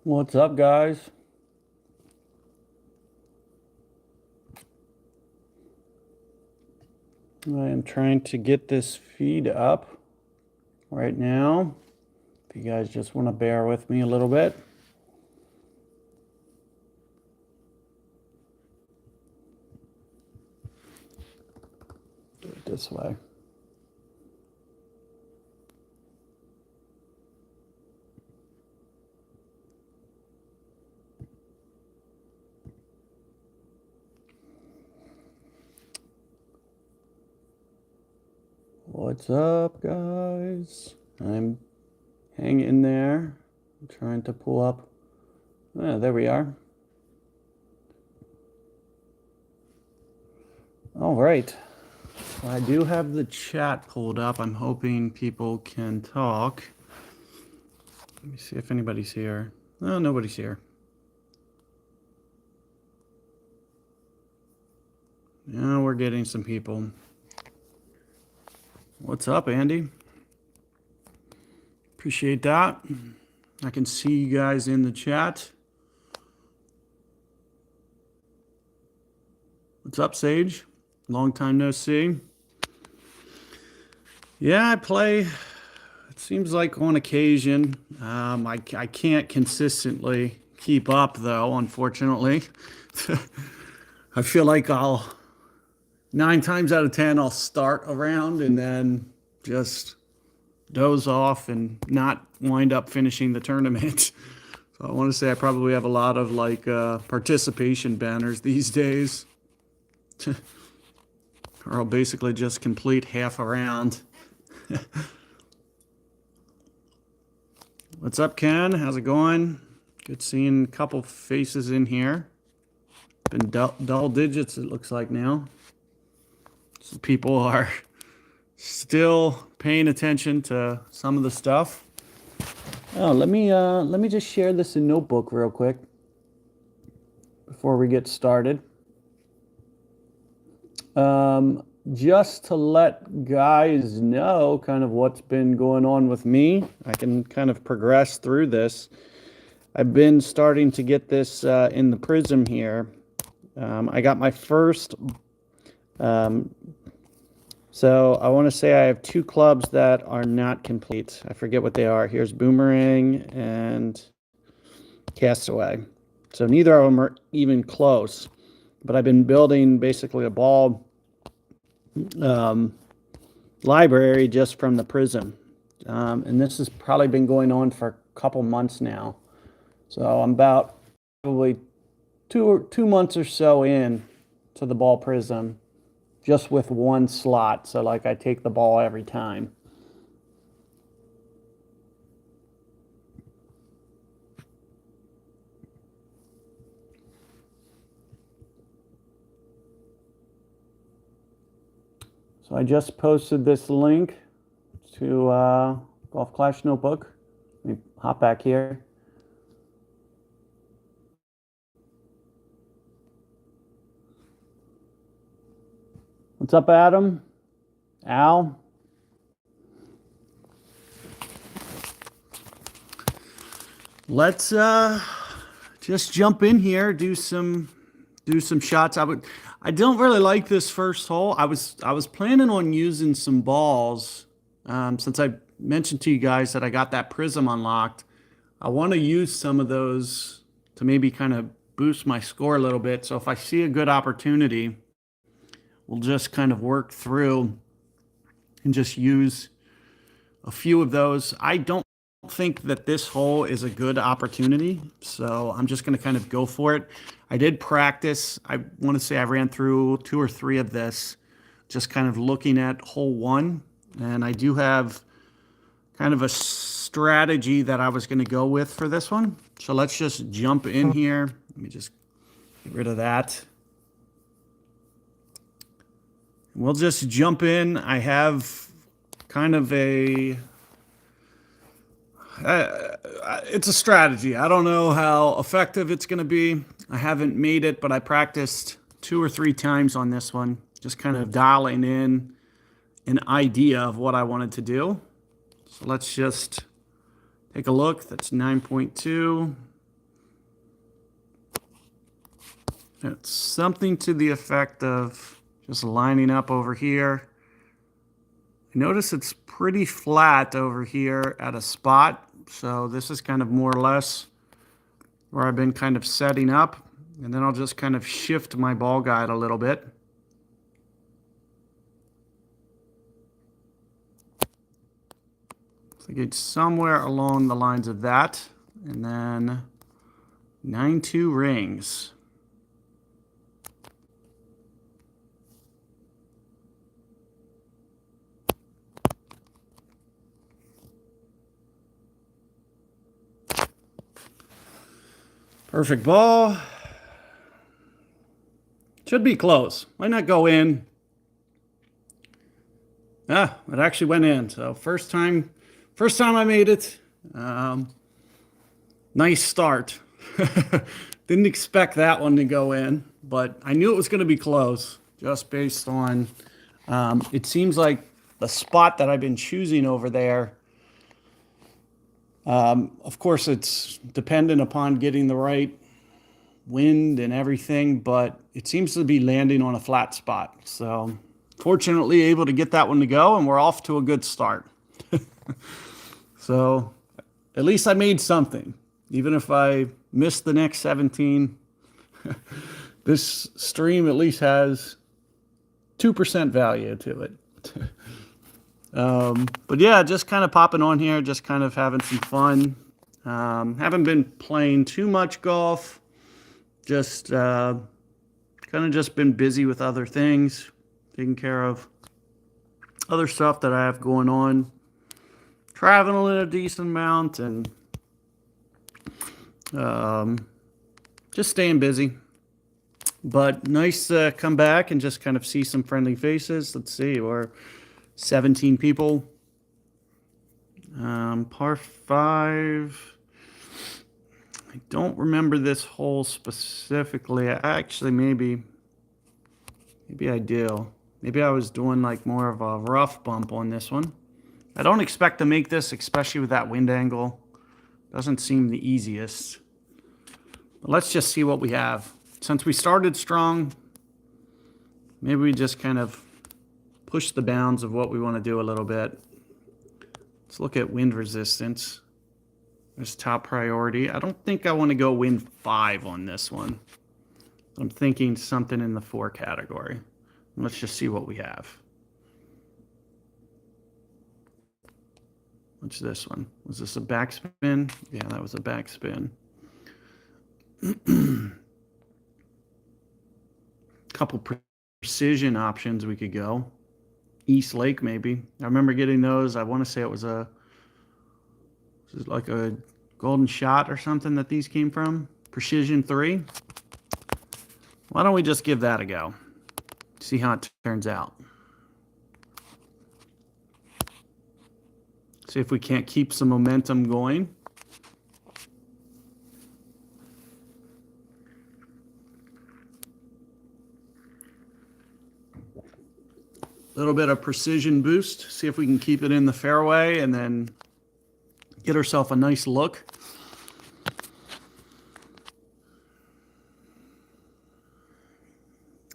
What's up, guys? I am trying to get this feed up right now. If you guys just want to bear with me a little bit. Do it this way. What's up, guys? I'm hanging in there. I'm trying to pull up. There we are. All right. I do have the chat pulled up. I'm hoping people can talk. Let me see if anybody's here. Oh, nobody's here. Now we're getting some people. What's up, Andy? Appreciate that. I can see you guys in the chat. What's up, Sage? Long time no see. Yeah, I play. It seems like on occasion. I can't consistently keep up, though, unfortunately. I feel like 9 times out of 10, I'll start a round and then just doze off and not wind up finishing the tournament. So I want to say I probably have a lot of participation banners these days. Or I'll basically just complete half a round. What's up, Ken? How's it going? Good seeing a couple faces in here. Been double digits, it looks like now. So people are still paying attention to some of the stuff. Oh, let me just share this in Notebook real quick before we get started. Just to let guys know kind of what's been going on with me. I can kind of progress through this. I've been starting to get this in the prism here. I got my first. So I want to say I have 2 clubs that are not complete. I forget what they are. Here's Boomerang and Castaway. So neither of them are even close. But I've been building basically a ball library just from the prism. And this has probably been going on for a couple months now. So I'm about probably two months or so in to the ball prism, just with 1 slot. So like I take the ball every time. So I just posted this link to Golf Clash Notebook. Let me hop back here. What's up, Adam? Al? Let's just jump in here, do some shots. I don't really like this first hole. I was planning on using some balls since I mentioned to you guys that I got that prism unlocked. I want to use some of those to maybe kind of boost my score a little bit. So if I see a good opportunity, we'll just kind of work through and just use a few of those. I don't think that this hole is a good opportunity, so I'm just going to kind of go for it. I did practice. I want to say I ran through 2 or 3 of this, just kind of looking at hole 1, and I do have kind of a strategy that I was going to go with for this one. So let's just jump in here. Let me just get rid of that. We'll just jump in. I have kind of it's a strategy. I don't know how effective it's going to be. I haven't made it, but I practiced 2 or 3 times on this one, just kind of dialing in an idea of what I wanted to do. So let's just take a look. That's 9.2. It's something to the effect of just lining up over here. Notice it's pretty flat over here at a spot. So this is kind of more or less where I've been kind of setting up. And then I'll just kind of shift my ball guide a little bit. So get somewhere along the lines of that. And then 9-2 rings. Perfect ball. Should be close. Might not go in. Ah, it actually went in. So first time I made it. Nice start. Didn't expect that one to go in, but I knew it was going to be close just based on, it seems like the spot that I've been choosing over there. Of course, it's dependent upon getting the right wind and everything, but it seems to be landing on a flat spot. So fortunately able to get that one to go, and we're off to a good start. So at least I made something. Even if I missed the next 17, this stream at least has 2% value to it. But yeah, just kind of popping on here, just kind of having some fun. Haven't been playing too much golf. Just kind of just been busy with other things, taking care of other stuff that I have going on. Traveling a decent amount and just staying busy. But nice to come back and just kind of see some friendly faces. Let's see, we're 17 people. Par 5. I don't remember this hole specifically. Actually, maybe I do. Maybe I was doing like more of a rough bump on this one. I don't expect to make this, especially with that wind angle. Doesn't seem the easiest. But let's just see what we have. Since we started strong, maybe we just kind of push the bounds of what we want to do a little bit. Let's look at wind resistance. There's top priority. I don't think I want to go wind 5 on this one. I'm thinking something in the 4 category. Let's just see what we have. What's this one? Was this a backspin? Yeah, that was a backspin. Couple precision options we could go. East Lake, maybe. I remember getting those. I want to say it was like a golden shot or something that these came from. Precision 3. Why don't we just give that a go? See how it turns out. See if we can't keep some momentum going. A little bit of precision boost. See if we can keep it in the fairway and then get ourselves a nice look.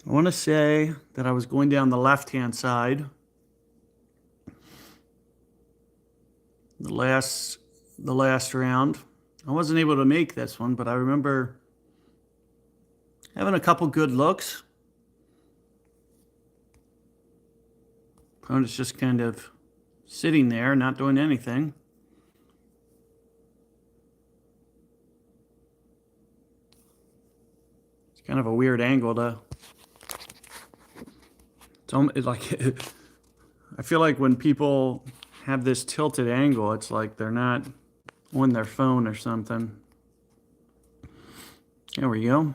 I want to say that I was going down the left-hand side. The last round. I wasn't able to make this one, but I remember having a couple good looks. Opponent's just kind of sitting there, not doing anything. It's kind of a weird angle to. It's like I feel like when people have this tilted angle, it's like they're not on their phone or something. There we go.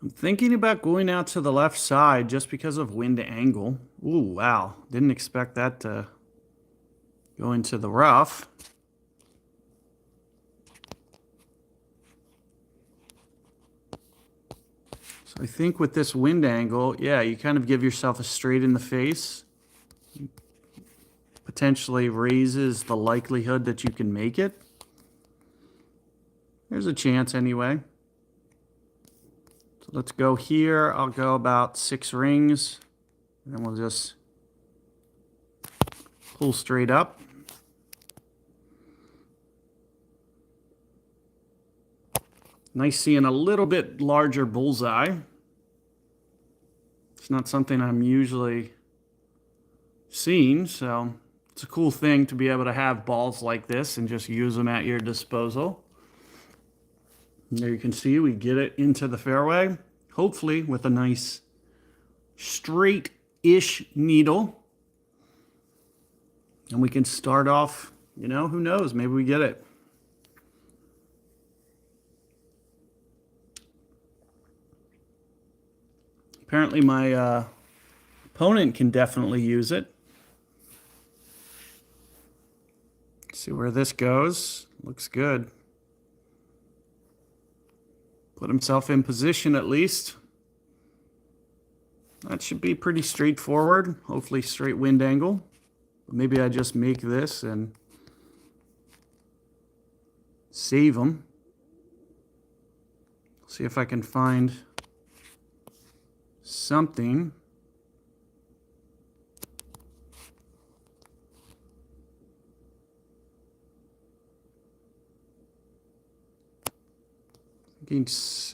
I'm thinking about going out to the left side just because of wind angle. Ooh, wow. Didn't expect that to go into the rough. So I think with this wind angle, yeah, you kind of give yourself a straight in the face. Potentially raises the likelihood that you can make it. There's a chance anyway. So let's go here. I'll go about 6 rings. And then we'll just pull straight up. Nice seeing a little bit larger bullseye. It's not something I'm usually seeing, so it's a cool thing to be able to have balls like this and just use them at your disposal. And there you can see we get it into the fairway, hopefully with a nice straight-ish needle. And we can start off, you know, who knows, maybe we get it. Apparently my opponent can definitely use it. Let's see where this goes. Looks good. Put himself in position at least. That should be pretty straightforward. Hopefully straight wind angle. But maybe I just make this and save him. See if I can find something.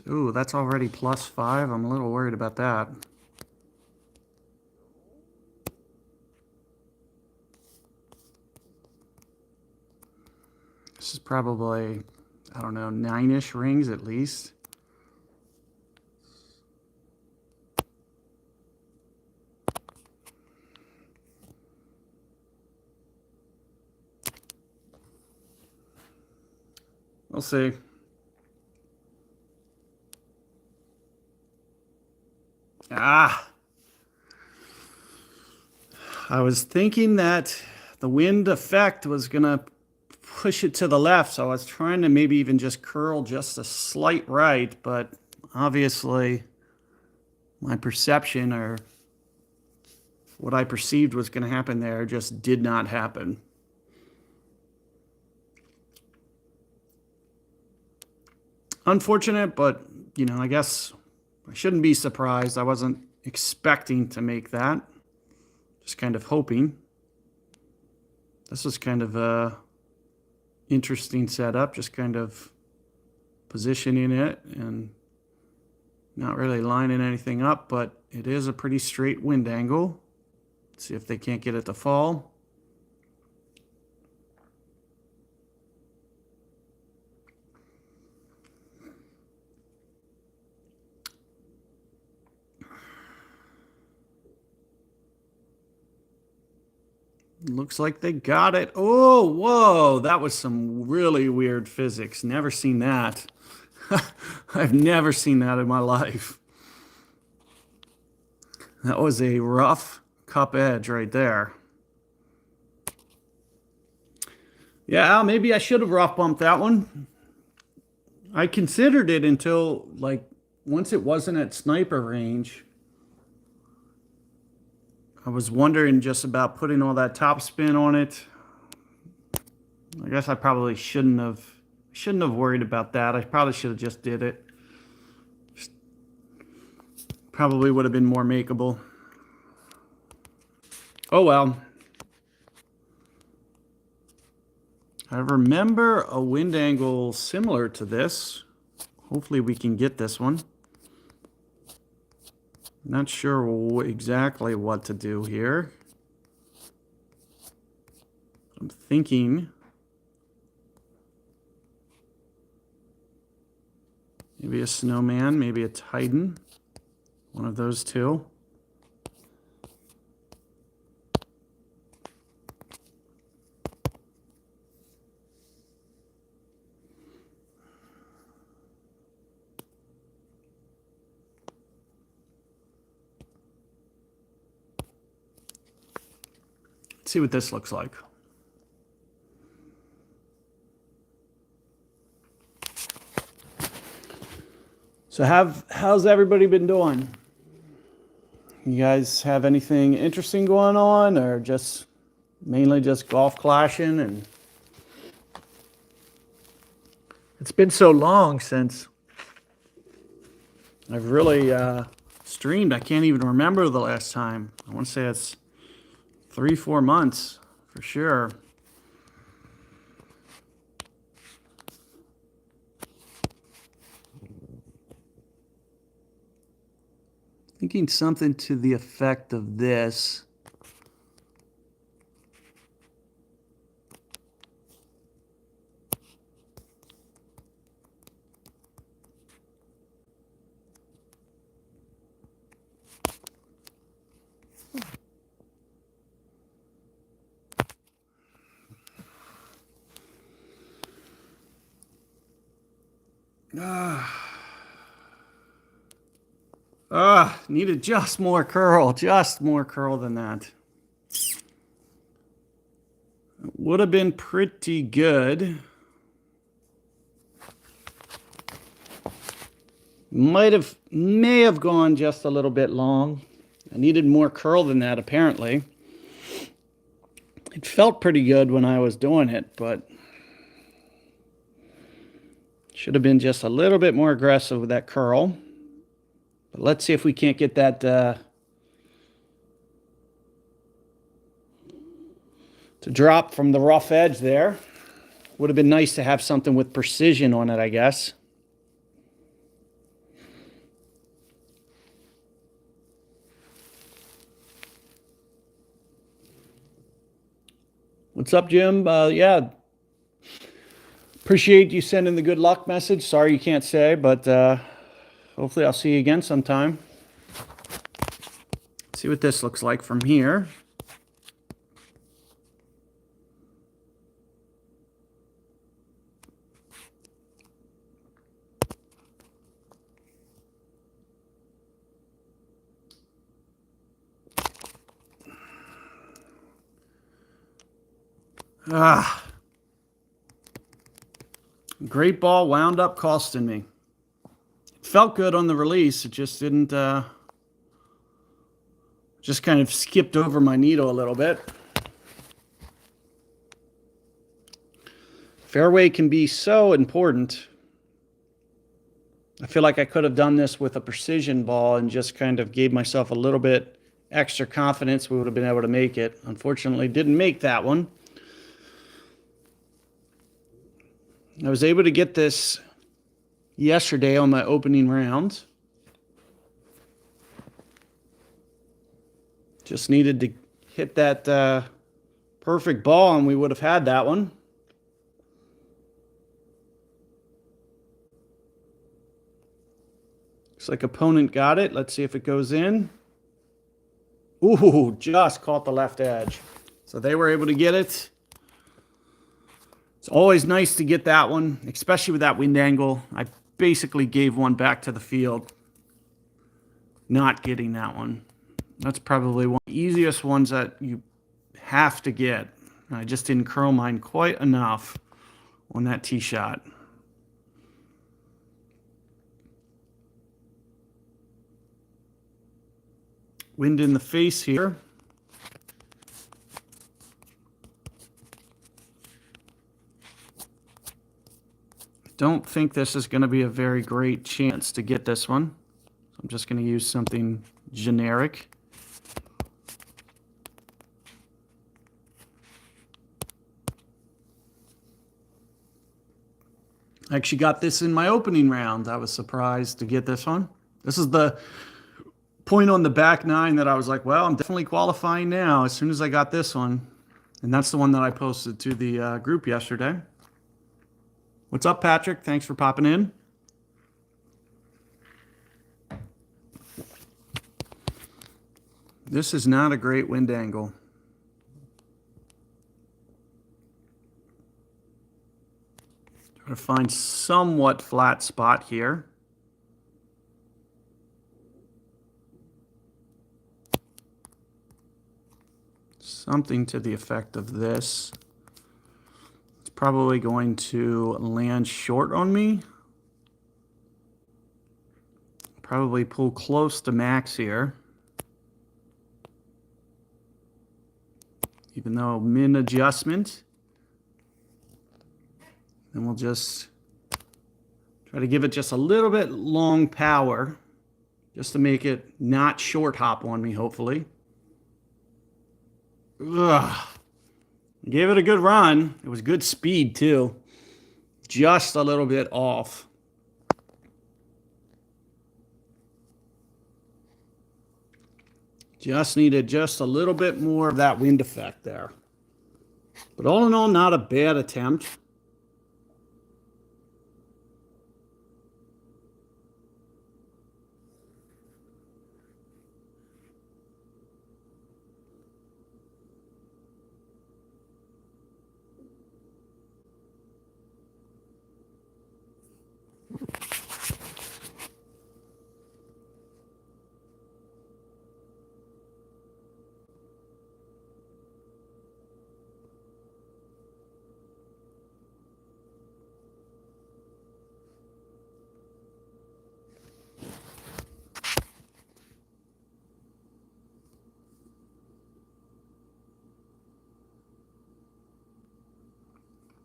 Ooh, that's already +5. I'm a little worried about that. This is probably, I don't know, 9-ish rings at least. We'll see. Ah! I was thinking that the wind effect was going to push it to the left, so I was trying to maybe even just curl just a slight right, but obviously my perception or what I perceived was going to happen there just did not happen. Unfortunate, but, you know, I guess I shouldn't be surprised. I wasn't expecting to make that. Just kind of hoping. This was kind of a interesting setup, just kind of positioning it and not really lining anything up, but it is a pretty straight wind angle. Let's see if they can't get it to fall. Looks like they got it. Oh, whoa, that was some really weird physics. Never seen that. I've never seen that in my life. That was a rough cup edge right there. Yeah, maybe I should have rough bumped that one. I considered it until, like, once it wasn't at sniper range. I was wondering just about putting all that topspin on it. I guess I probably shouldn't have worried about that. I probably should have just did it. Probably would have been more makeable. Oh well. I remember a wind angle similar to this. Hopefully we can get this one. Not sure exactly what to do here. I'm thinking maybe a snowman, maybe a Titan. One of those two. Let's see what this looks like. So how's everybody been doing? You guys have anything interesting going on, or just mainly just golf clashing? And It's been so long since I've really streamed. I can't even remember the last time. I want to say it's 3-4 months for sure. Thinking something to the effect of this. Needed just more curl than that. Would have been pretty good. May have gone just a little bit long. I needed more curl than that, apparently. It felt pretty good when I was doing it, but should have been just a little bit more aggressive with that curl. But let's see if we can't get that to drop from the rough edge there. Would have been nice to have something with precision on it, I guess. What's up, Jim? Yeah. Appreciate you sending the good luck message. Sorry you can't say, but hopefully I'll see you again sometime. See what this looks like from here. Great ball wound up costing me. It felt good on the release. It just didn't, just kind of skipped over my needle a little bit. Fairway can be so important. I feel like I could have done this with a precision ball and just kind of gave myself a little bit extra confidence we would have been able to make it. Unfortunately, didn't make that one. I was able to get this yesterday on my opening round. Just needed to hit that perfect ball and we would have had that one. Looks like opponent got it. Let's see if it goes in. Ooh, just caught the left edge. So they were able to get it. It's always nice to get that one, especially with that wind angle. I basically gave one back to the field, not getting that one. That's probably one of the easiest ones that you have to get. I just didn't curl mine quite enough on that tee shot. Wind in the face here. Don't think this is going to be a very great chance to get this one. So I'm just going to use something generic. I actually got this in my opening round. I was surprised to get this one. This is the point on the back nine that I was like, well, I'm definitely qualifying now as soon as I got this one. And that's the one that I posted to the group yesterday. What's up, Patrick? Thanks for popping in. This is not a great wind angle. Try to find somewhat flat spot here. Something to the effect of this. It's probably going to land short on me. Probably pull close to max here. Even though min adjustment. Then we'll just Try to give it just a little bit long power, just to make it not short hop on me, hopefully. Ugh. Gave it a good run. It was good speed too. Just a little bit off. Just needed just a little bit more of that wind effect there. But all in all, not a bad attempt.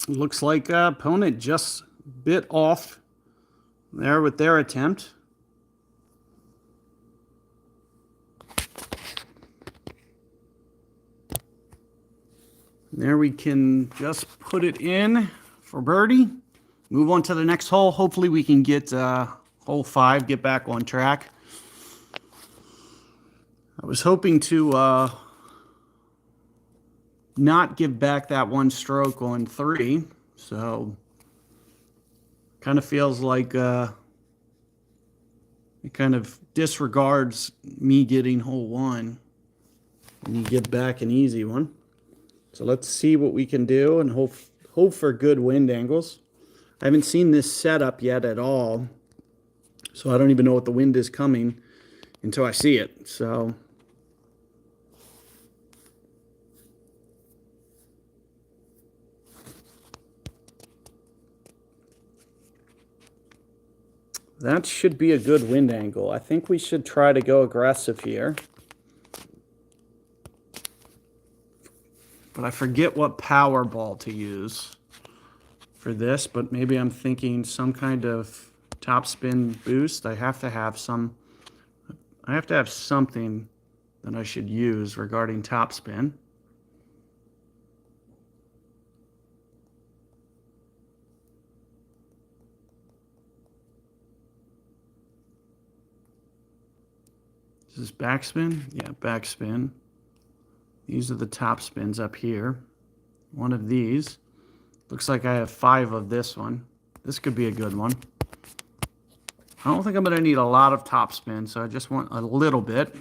Looks like opponent just bit off there with their attempt. There we can just put it in for birdie. Move on to the next hole. Hopefully we can get hole 5, get back on track. I was hoping to not give back that one stroke on 3, so kind of feels like it kind of disregards me getting hole 1 and you give back an easy one. So let's see what we can do and hope for good wind angles. I haven't seen this setup yet at all, so I don't even know what the wind is coming until I see it. So that should be a good wind angle. I think we should try to go aggressive here. But I forget what power ball to use for this, but maybe I'm thinking some kind of topspin boost. I have to have something that I should use regarding topspin. Is this backspin? Yeah, backspin. These are the top spins up here. One of these. Looks like I have 5 of this one. This could be a good one. I don't think I'm going to need a lot of top spin, so I just want a little bit.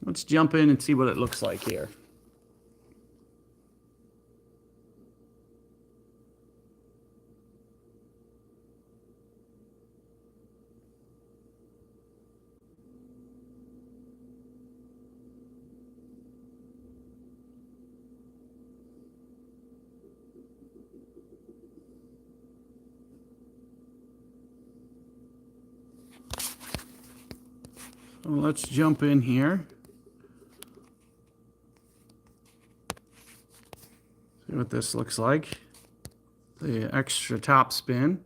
Let's jump in and see what it looks like here. So let's jump in here. See what this looks like. The extra top spin.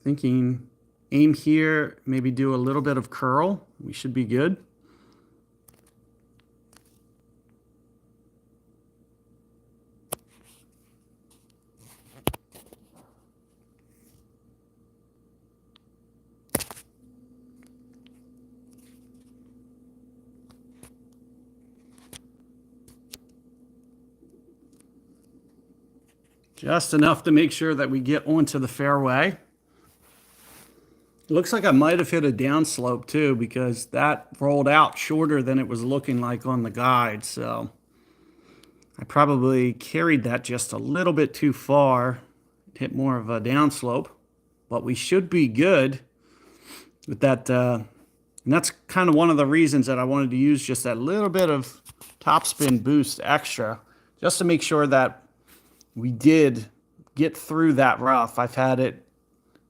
Thinking aim here, maybe do a little bit of curl. We should be good. Just enough to make sure that we get onto the fairway. It looks like I might have hit a downslope too, because that rolled out shorter than it was looking like on the guide. So I probably carried that just a little bit too far. Hit more of a downslope, but we should be good with that. And that's kind of one of the reasons that I wanted to use just that little bit of topspin boost extra, just to make sure that we did get through that rough. I've had it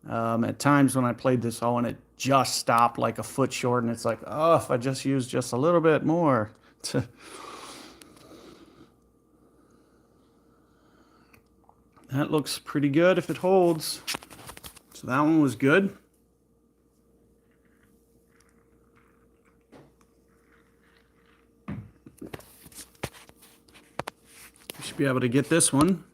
at times when I played this hole and it just stopped like a foot short, and it's like, oh, if I just used just a little bit more to... That looks pretty good if it holds. So that one was good. You should be able to get this one.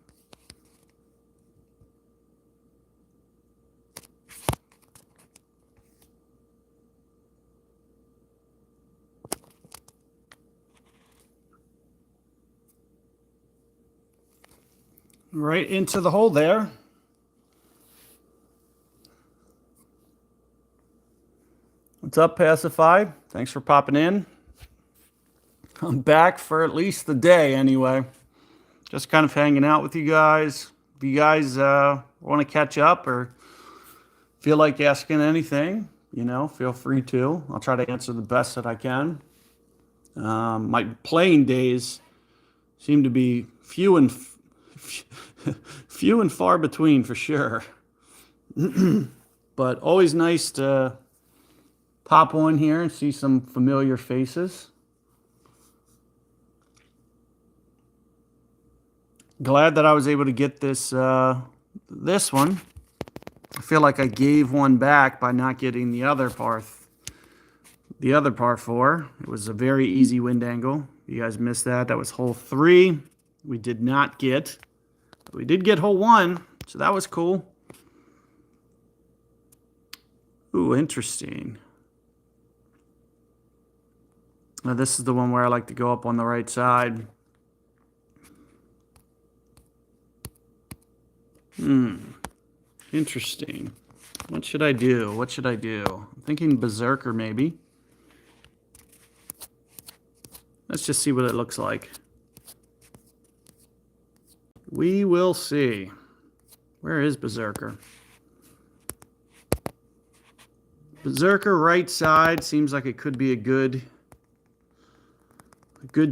Right into the hole there. What's up, Pacify? Thanks for popping in. I'm back for at least the day anyway. Just kind of hanging out with you guys. If you guys want to catch up or feel like asking anything, you know, feel free to. I'll try to answer the best that I can. My playing days seem to be few and far between for sure. But always nice to pop on here and see some familiar faces. Glad that I was able to get this this one. I feel like I gave one back by not getting the other par 4. It was a very easy wind angle. You guys missed that. That was hole 3. We did not get. We did get hole 1, so that was cool. Ooh, interesting. Now this is the one where I like to go up on the right side. Interesting. What should I do? What should I do? I'm thinking Berserker maybe. Let's just see what it looks like. We will see. Where is Berserker? Berserker right side seems like it could be a good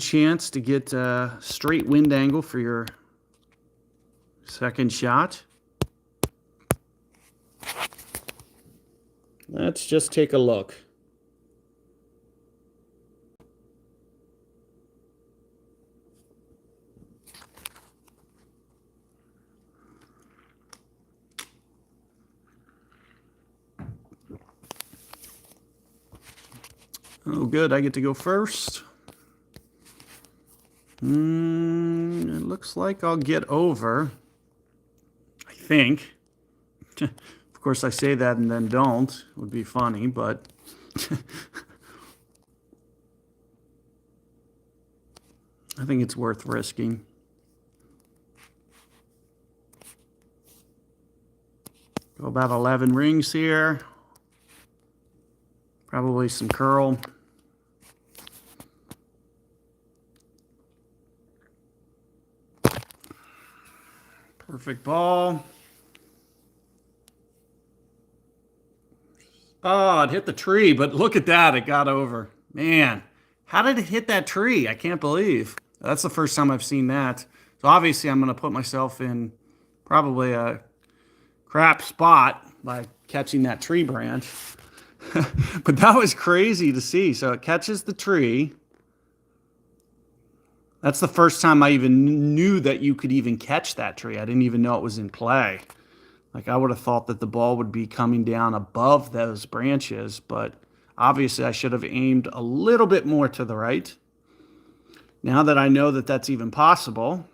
chance to get a straight wind angle for your second shot. Let's just take a look. Oh, good. I get to go first. It looks like I'll get over. I think. Of course, I say that and then don't. It would be funny, but I think it's worth risking. Go about 11 rings here. Probably some curl. Perfect ball. Oh, it hit the tree, but look at that. It got over. Man, how did it hit that tree? I can't believe. That's the first time I've seen that. So obviously I'm going to put myself in probably a crap spot by catching that tree branch. But that was crazy to see. So it catches the tree. That's the first time I even knew that you could even catch that tree. I didn't even know it was in play. Like I would have thought that the ball would be coming down above those branches, but obviously I should have aimed a little bit more to the right. Now that I know that that's even possible,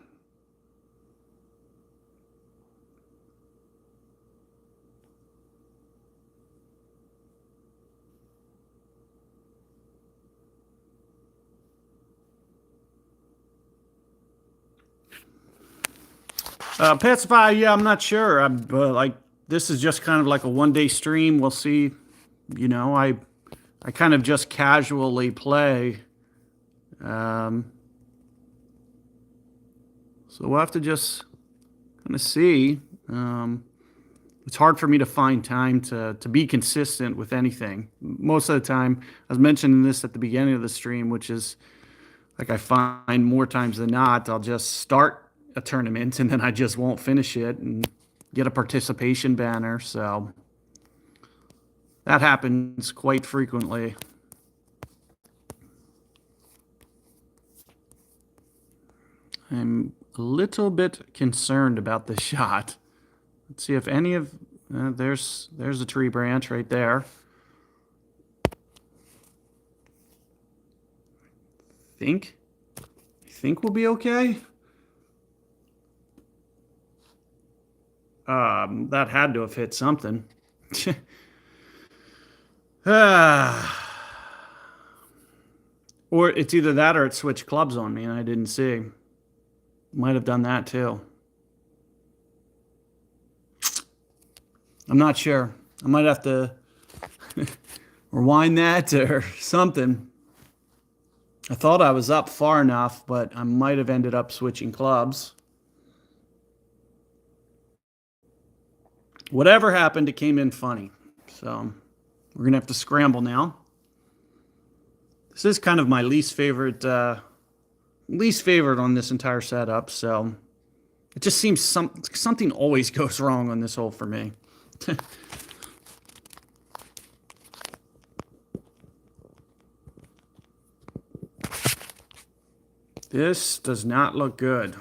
Pacify, yeah, I'm not sure. Like this is just kind of like a one-day stream. We'll see. You know, I kind of just casually play. So we'll have to just kind of see. It's hard for me to find time to be consistent with anything. Most of the time, I was mentioning this at the beginning of the stream, which is like I find more times than not, I'll just start a tournament and then I just won't finish it and get a participation banner. So that happens quite frequently. I'm a little bit concerned about this shot. Let's see if any of there's a tree branch right there. I think we'll be okay. That had to have hit something. Or it's either that or it switched clubs on me and I didn't see. Might have done that too. I'm not sure. I might have to rewind that or something. I thought I was up far enough, but I might have ended up switching clubs. Whatever happened, it came in funny. So we're going to have to scramble now. This is kind of my least favorite on this entire setup. So it just seems something always goes wrong on this hole for me. This does not look good.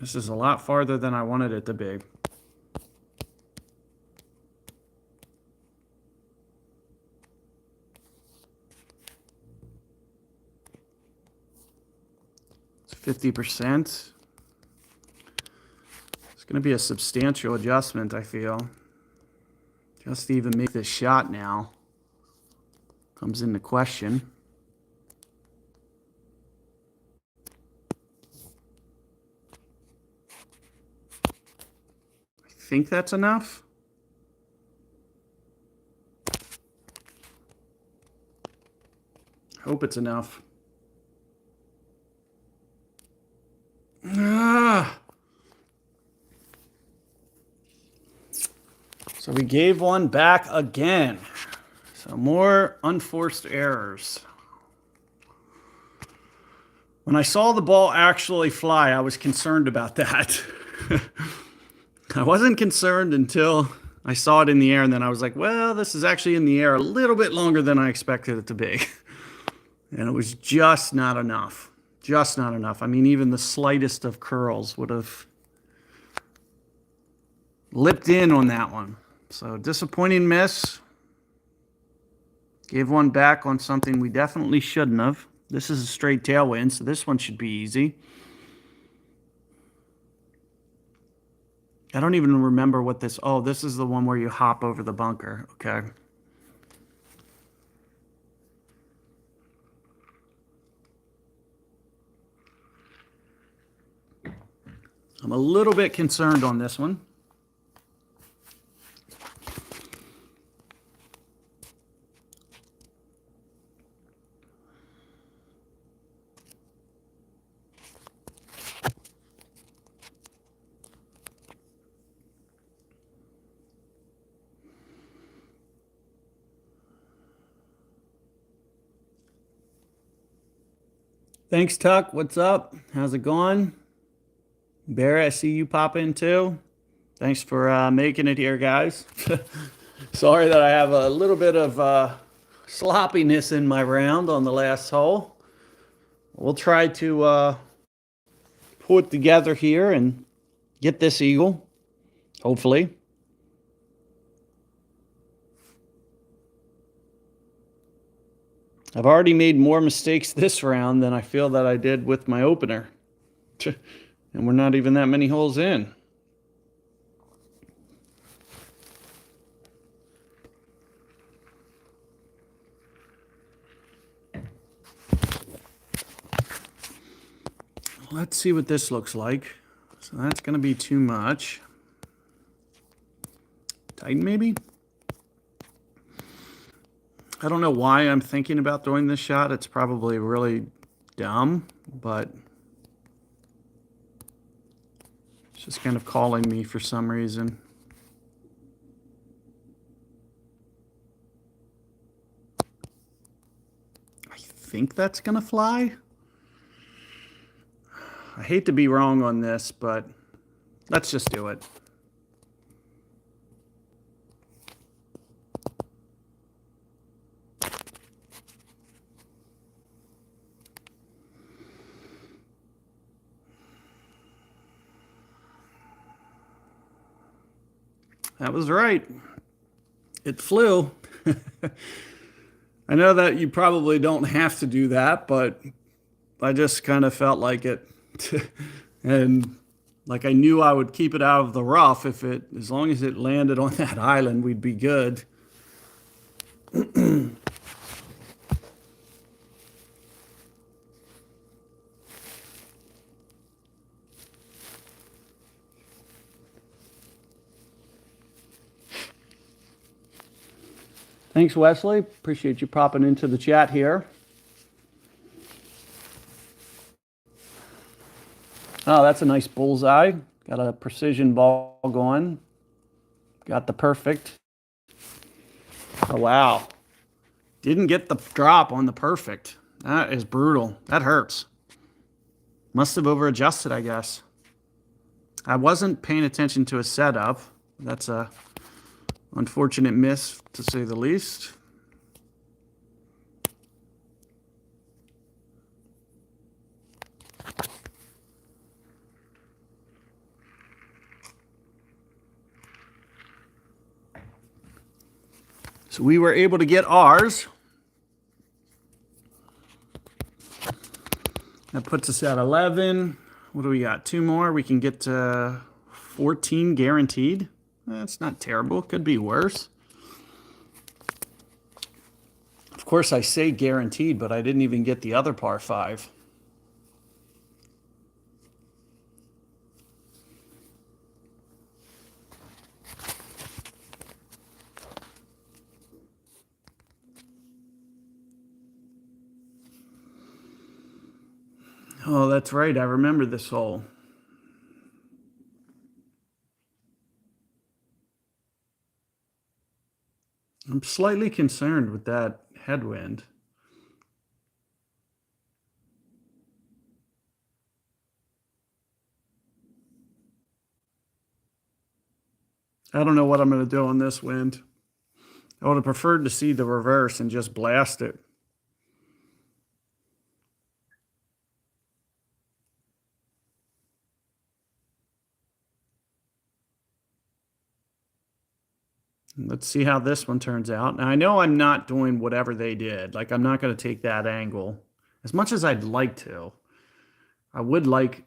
This is a lot farther than I wanted it to be. It's 50%. It's going to be a substantial adjustment, I feel. Just to even make this shot now comes into question. I think that's enough. Hope it's enough. So we gave one back again. So more unforced errors. When I saw the ball actually fly, I was concerned about that. I wasn't concerned until I saw it in the air, and then I was like, well, this is actually in the air a little bit longer than I expected it to be. And it was just not enough. Just not enough. I mean, even the slightest of curls would have lipped in on that one. So disappointing miss. Gave one back on something we definitely shouldn't have. This is a straight tailwind, so this one should be easy. I don't even remember what this... Oh, this is the one where you hop over the bunker. Okay. I'm a little bit concerned on this one. Thanks, Tuck. What's up? How's it going? Barry, I see you pop in too. Thanks for making it here, guys. Sorry that I have a little bit of sloppiness in my round on the last hole. We'll try to pull it together here and get this eagle, hopefully. I've already made more mistakes this round than I feel that I did with my opener. And we're not even that many holes in. Let's see what this looks like. So that's going to be too much. Tighten maybe? I don't know why I'm thinking about throwing this shot. It's probably really dumb, but it's just kind of calling me for some reason. I think that's going to fly. I hate to be wrong on this, but let's just do it. that was right. It flew. I know that you probably don't have to do that, but I just kind of felt like it. And like I knew I would keep it out of the rough if it, as long as it landed on that island, we'd be good. Thanks, Wesley. Appreciate you popping into the chat here. Oh, that's a nice bullseye. Got a precision ball going. Got the perfect. Oh, wow. Didn't get the drop on the perfect. That is brutal. That hurts. Must have over adjusted, I guess. I wasn't paying attention to a setup. That's a unfortunate miss, to say the least. So we were able to get ours. That puts us at 11. What do we got? Two more. We can get to 14 guaranteed. That's not terrible. Could be worse. Of course, I say guaranteed, but I didn't even get the other par 5. Oh, that's right. I remember this hole. I'm slightly concerned with that headwind. I don't know what I'm going to do on this wind. I would have preferred to see the reverse and just blast it. Let's see how this one turns out. Now, I know I'm not doing whatever they did. Like, I'm not going to take that angle. As much as I'd like to, I would like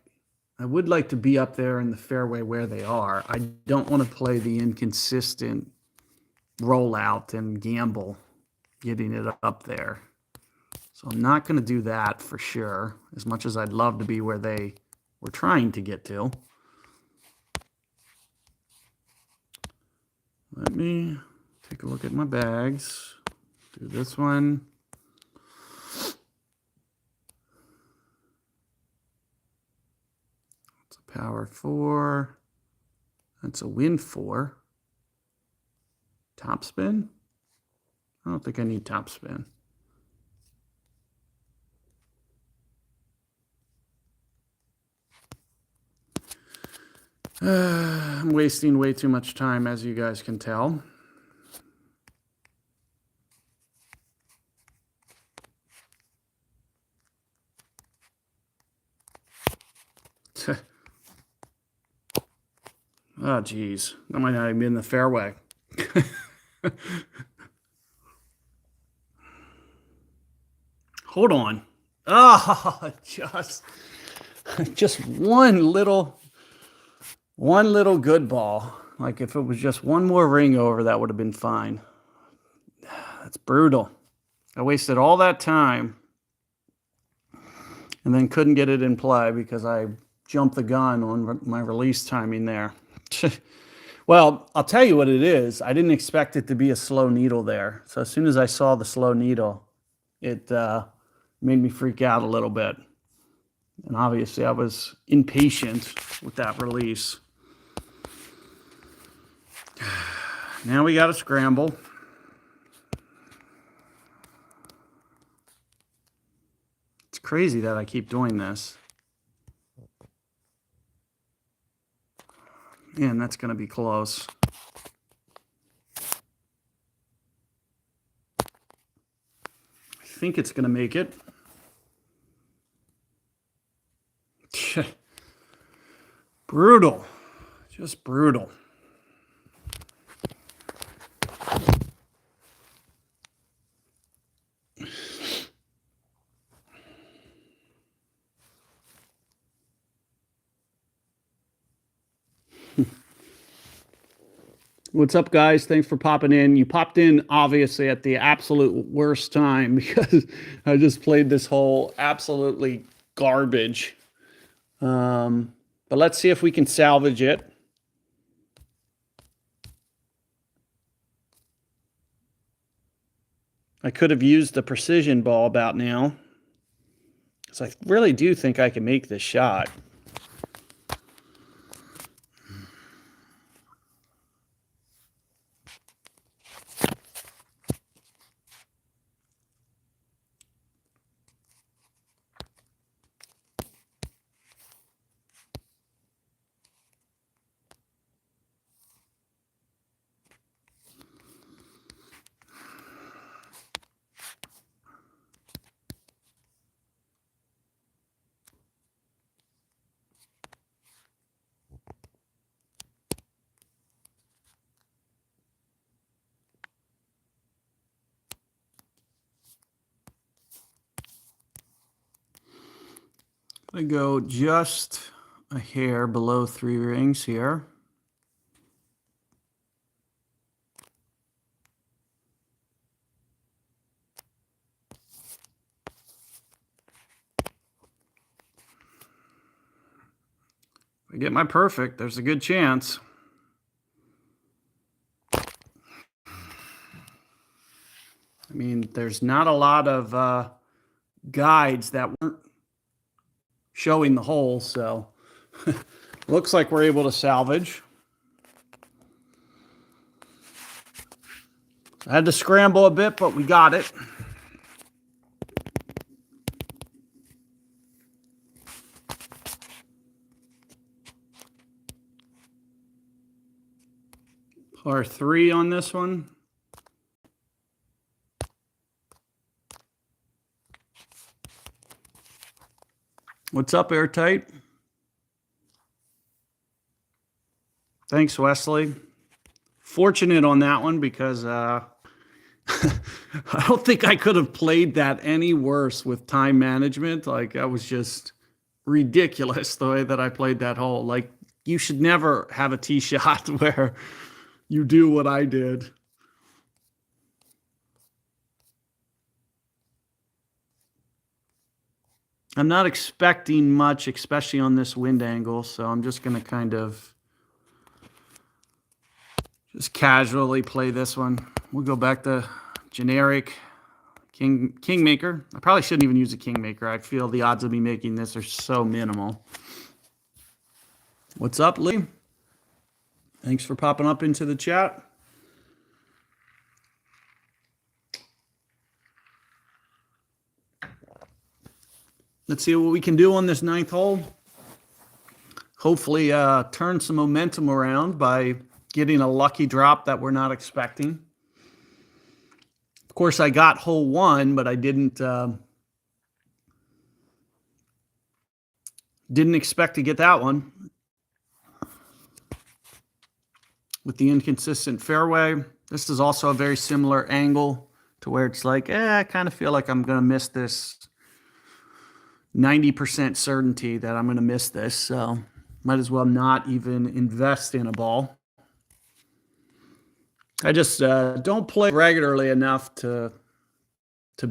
to be up there in the fairway where they are. I don't want to play the inconsistent rollout and gamble getting it up there. So I'm not going to do that for sure, as much as I'd love to be where they were trying to get to. Let me take a look at my bags. Do this one. It's a power 4. That's a wind 4. Top spin? I don't think I need top spin. I'm wasting way too much time, as you guys can tell. Oh, geez. That might not even be in the fairway. Hold on. Oh, just one little good ball. Like if it was just one more ring over, that would have been fine. That's brutal. I wasted all that time and then couldn't get it in play because I jumped the gun on my release timing there. Well, I'll tell you what it is. I didn't expect it to be a slow needle there. So as soon as I saw the slow needle, it made me freak out a little bit. And obviously I was impatient with that release. Now we got to scramble. It's crazy that I keep doing this. And that's going to be close. I think it's going to make it. Brutal. Just brutal. What's up, guys? Thanks for popping in. You popped in obviously at the absolute worst time because I just played this hole absolutely garbage. But let's see if we can salvage it. I could have used the precision ball about now, because I really do think I can make this shot. I go just a hair below 3 rings here. If I get my perfect, there's a good chance. I mean, there's not a lot of guides that weren't showing the hole, so looks like we're able to salvage. I had to scramble a bit, but we got it. Par 3 on this one. What's up, Airtight? Thanks, Wesley. Fortunate on that one because I don't think I could have played that any worse with time management. Like, that was just ridiculous the way that I played that hole. Like, you should never have a tee shot where you do what I did. I'm not expecting much, especially on this wind angle, so I'm just going to kind of just casually play this one. We'll go back to generic Kingmaker. I probably shouldn't even use a Kingmaker. I feel the odds of me making this are so minimal. What's up, Lee? Thanks for popping up into the chat. Let's see what we can do on this 9th hole. Hopefully turn some momentum around by getting a lucky drop that we're not expecting. Of course, I got hole 1, but I didn't expect to get that one. With the inconsistent fairway, this is also a very similar angle to where it's like, I kind of feel like I'm going to miss this. 90% certainty that I'm going to miss this, so might as well not even invest in a ball. I just don't play regularly enough to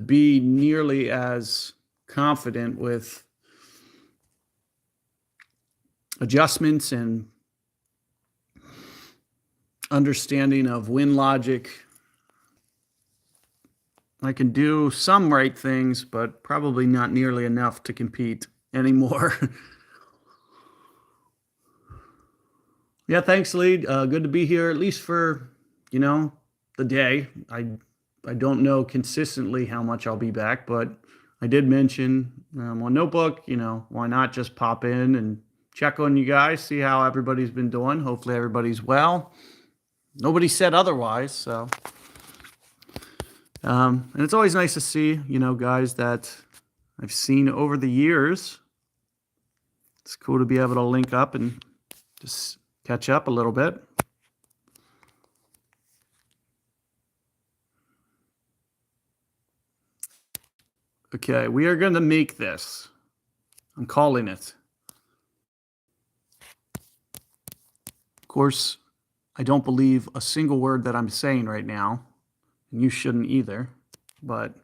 be nearly as confident with adjustments and understanding of wind logic. I can do some right things, but probably not nearly enough to compete anymore. Yeah, thanks, Lee. Good to be here, at least for, the day. I don't know consistently how much I'll be back, but I did mention on Notebook, why not just pop in and check on you guys, see how everybody's been doing. Hopefully everybody's well. Nobody said otherwise, so... and it's always nice to see, guys that I've seen over the years. It's cool to be able to link up and just catch up a little bit. Okay, we are going to make this. I'm calling it. Of course, I don't believe a single word that I'm saying right now, and you shouldn't either, but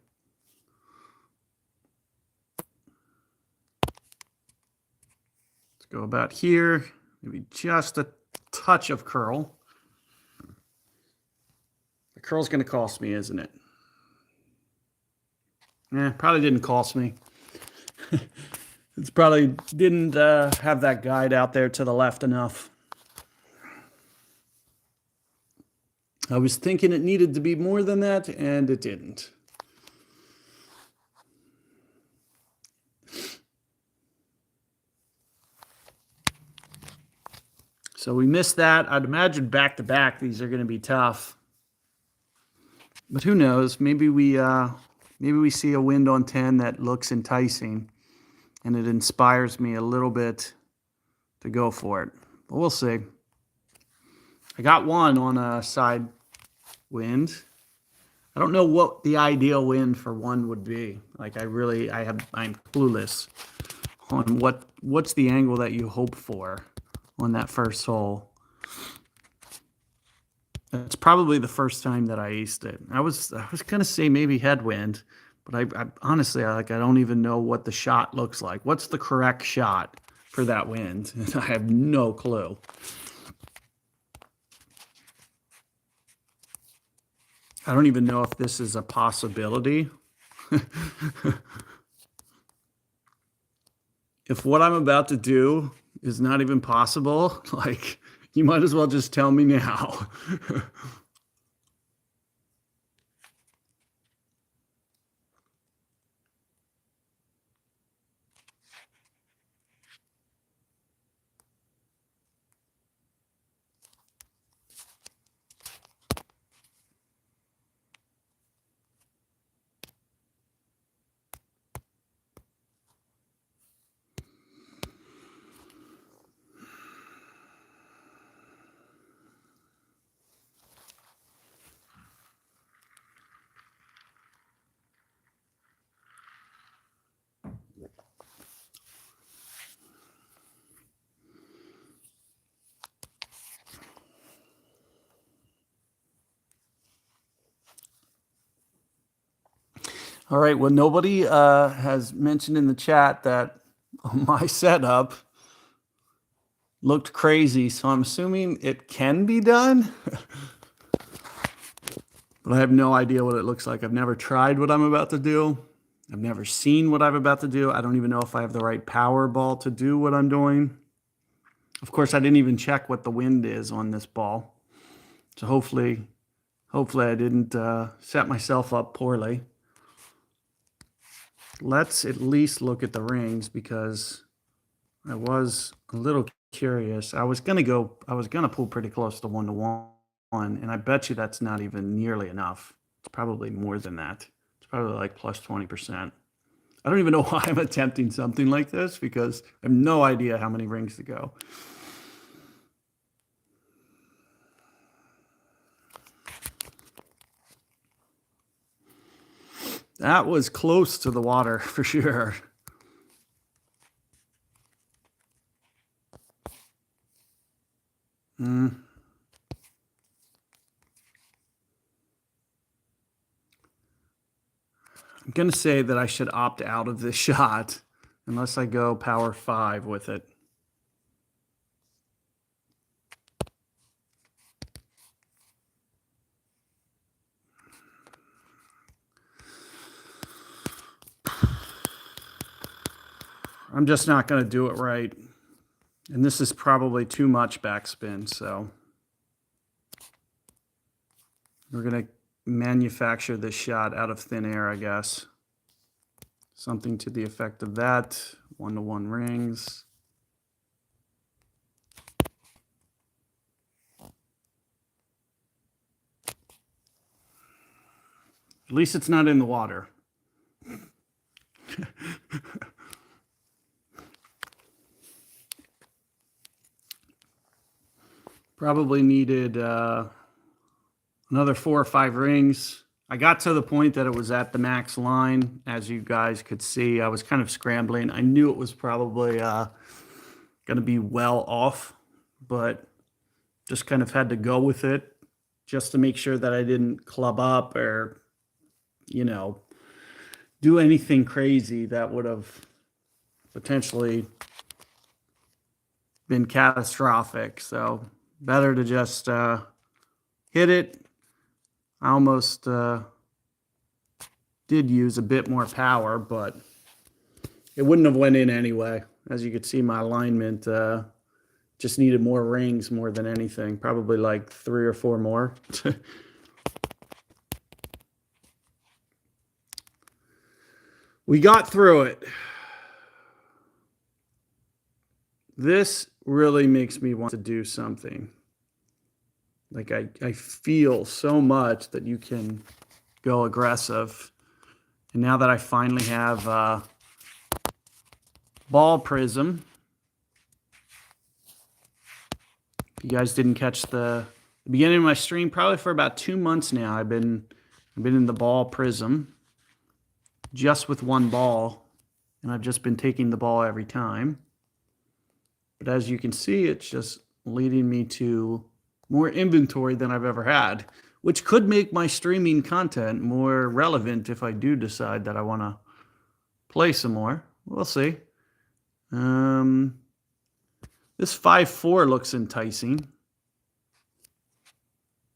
let's go about here, maybe just a touch of curl. The curl's going to cost me, isn't it? Probably didn't cost me. It's probably didn't have that guide out there to the left enough. I was thinking it needed to be more than that, and it didn't. So we missed that. I'd imagine back to back these are going to be tough. But who knows? Maybe we see a wind on 10 that looks enticing, and it inspires me a little bit to go for it. But we'll see. I got one on a side wind. I don't know what the ideal wind for one would be. Like I'm clueless on what's the angle that you hope for on that first hole. It's probably the first time that I aced it. I was gonna say maybe headwind, but I honestly I don't even know what the shot looks like. What's the correct shot for that wind? I have no clue. I don't even know if this is a possibility. If what I'm about to do is not even possible, like, you might as well just tell me now. All right, well, nobody has mentioned in the chat that my setup looked crazy, so I'm assuming it can be done. But I have no idea what it looks like. I've never tried what I'm about to do. I've never seen what I'm about to do. I don't even know if I have the right power ball to do what I'm doing. Of course, I didn't even check what the wind is on this ball. So hopefully I didn't set myself up poorly. Let's at least look at the rings because I was a little curious. I was gonna pull pretty close to 1-to-1, and I bet you that's not even nearly enough. It's probably more than that. It's probably like plus 20%. I don't even know why I'm attempting something like this because I have no idea how many rings to go. That was close to the water for sure. I'm going to say that I should opt out of this shot unless I go power 5 with it. I'm just not going to do it right. And this is probably too much backspin, so we're going to manufacture this shot out of thin air, I guess. Something to the effect of that. 1-to-1 rings. At least it's not in the water. Probably needed another 4 or 5 rings. I got to the point that it was at the max line. As you guys could see, I was kind of scrambling. I knew it was probably going to be well off, but just kind of had to go with it just to make sure that I didn't club up or, you know, do anything crazy that would have potentially been catastrophic. So better to just hit it. I almost did use a bit more power, but it wouldn't have went in anyway. As you could see, my alignment just needed more rings more than anything. Probably like 3 or 4 more. We got through it. This really makes me want to do something. Like I feel so much that you can go aggressive. And now that I finally have ball prism, if you guys didn't catch the beginning of my stream, probably for about 2 months now, I've been in the ball prism just with one ball, and I've just been taking the ball every time. But as you can see, it's just leading me to more inventory than I've ever had, which could make my streaming content more relevant if I do decide that I want to play some more. We'll see. This 5-4 looks enticing.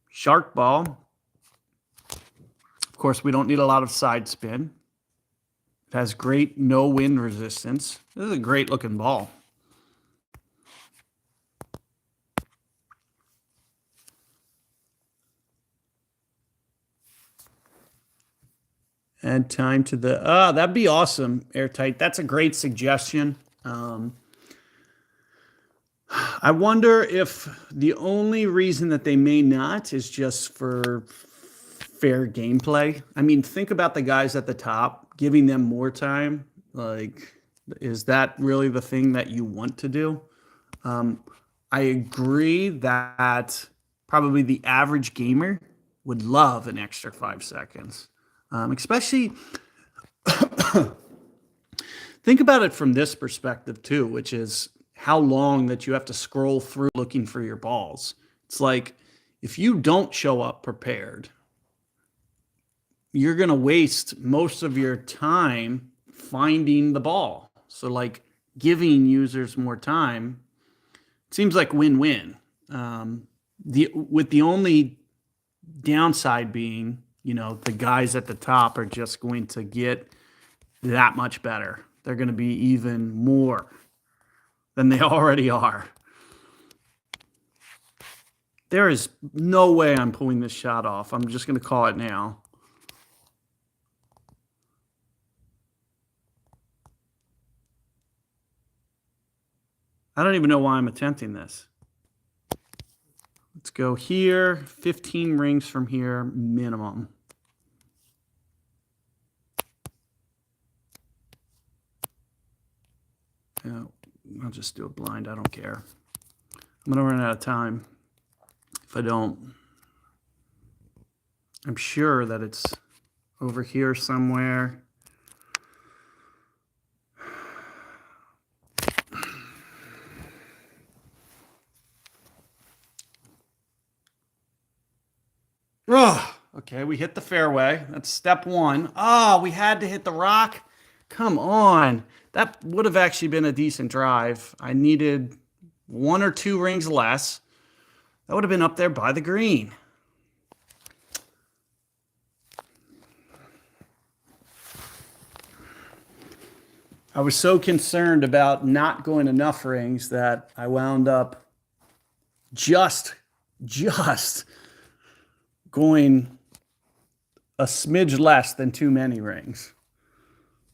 Shark ball. Of course, we don't need a lot of side spin. It has great no wind resistance. This is a great looking ball. Add time to the, that'd be awesome, Airtight. That's a great suggestion. I wonder if the only reason that they may not is just for fair gameplay. I mean, think about the guys at the top, giving them more time. Like, is that really the thing that you want to do? I agree that probably the average gamer would love an extra 5 seconds. Especially, think about it from this perspective too, which is how long that you have to scroll through looking for your balls. It's like, if you don't show up prepared, you're going to waste most of your time finding the ball. So like giving users more time seems like win-win. With the only downside being, you know, the guys at the top are just going to get that much better. They're going to be even more than they already are. There is no way I'm pulling this shot off. I'm just going to call it now. I don't even know why I'm attempting this. Let's go here. 15 rings from here, minimum. I'll just do a blind. I don't care. I'm going to run out of time if I don't. I'm sure that it's over here somewhere. Oh, okay, we hit the fairway. That's step one. Oh, we had to hit the rock. Come on. That would have actually been a decent drive. I needed 1 or 2 rings less. That would have been up there by the green. I was so concerned about not going enough rings that I wound up just going a smidge less than too many rings,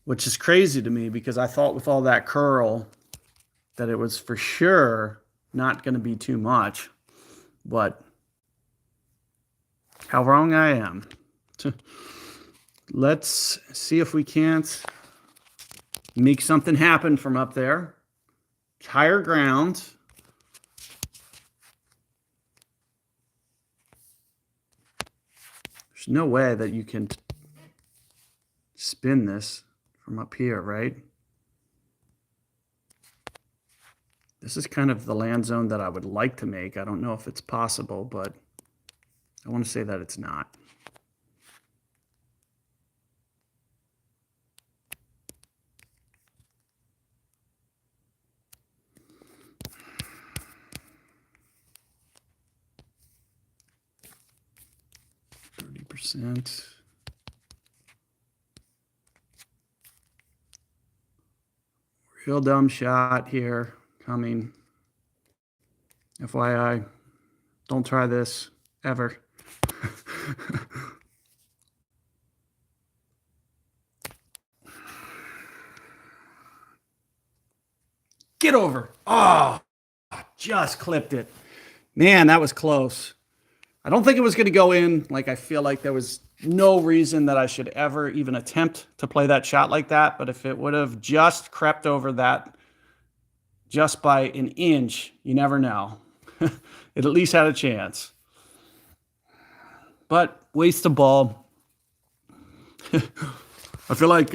which is crazy to me because I thought with all that curl that it was for sure not going to be too much, but how wrong I am. Let's see if we can't make something happen from up there. Higher ground. There's no way that you can spin this from up here, right? This is kind of the land zone that I would like to make. I don't know if it's possible, but I want to say that it's not. %. Real dumb shot here coming. FYI, don't try this ever. Get over. Oh, just clipped it. Man, that was close. I don't think it was going to go in. Like, I feel like there was no reason that I should ever even attempt to play that shot like that. But if it would have just crept over that just by an inch, you never know. It at least had a chance. But waste of ball. I feel like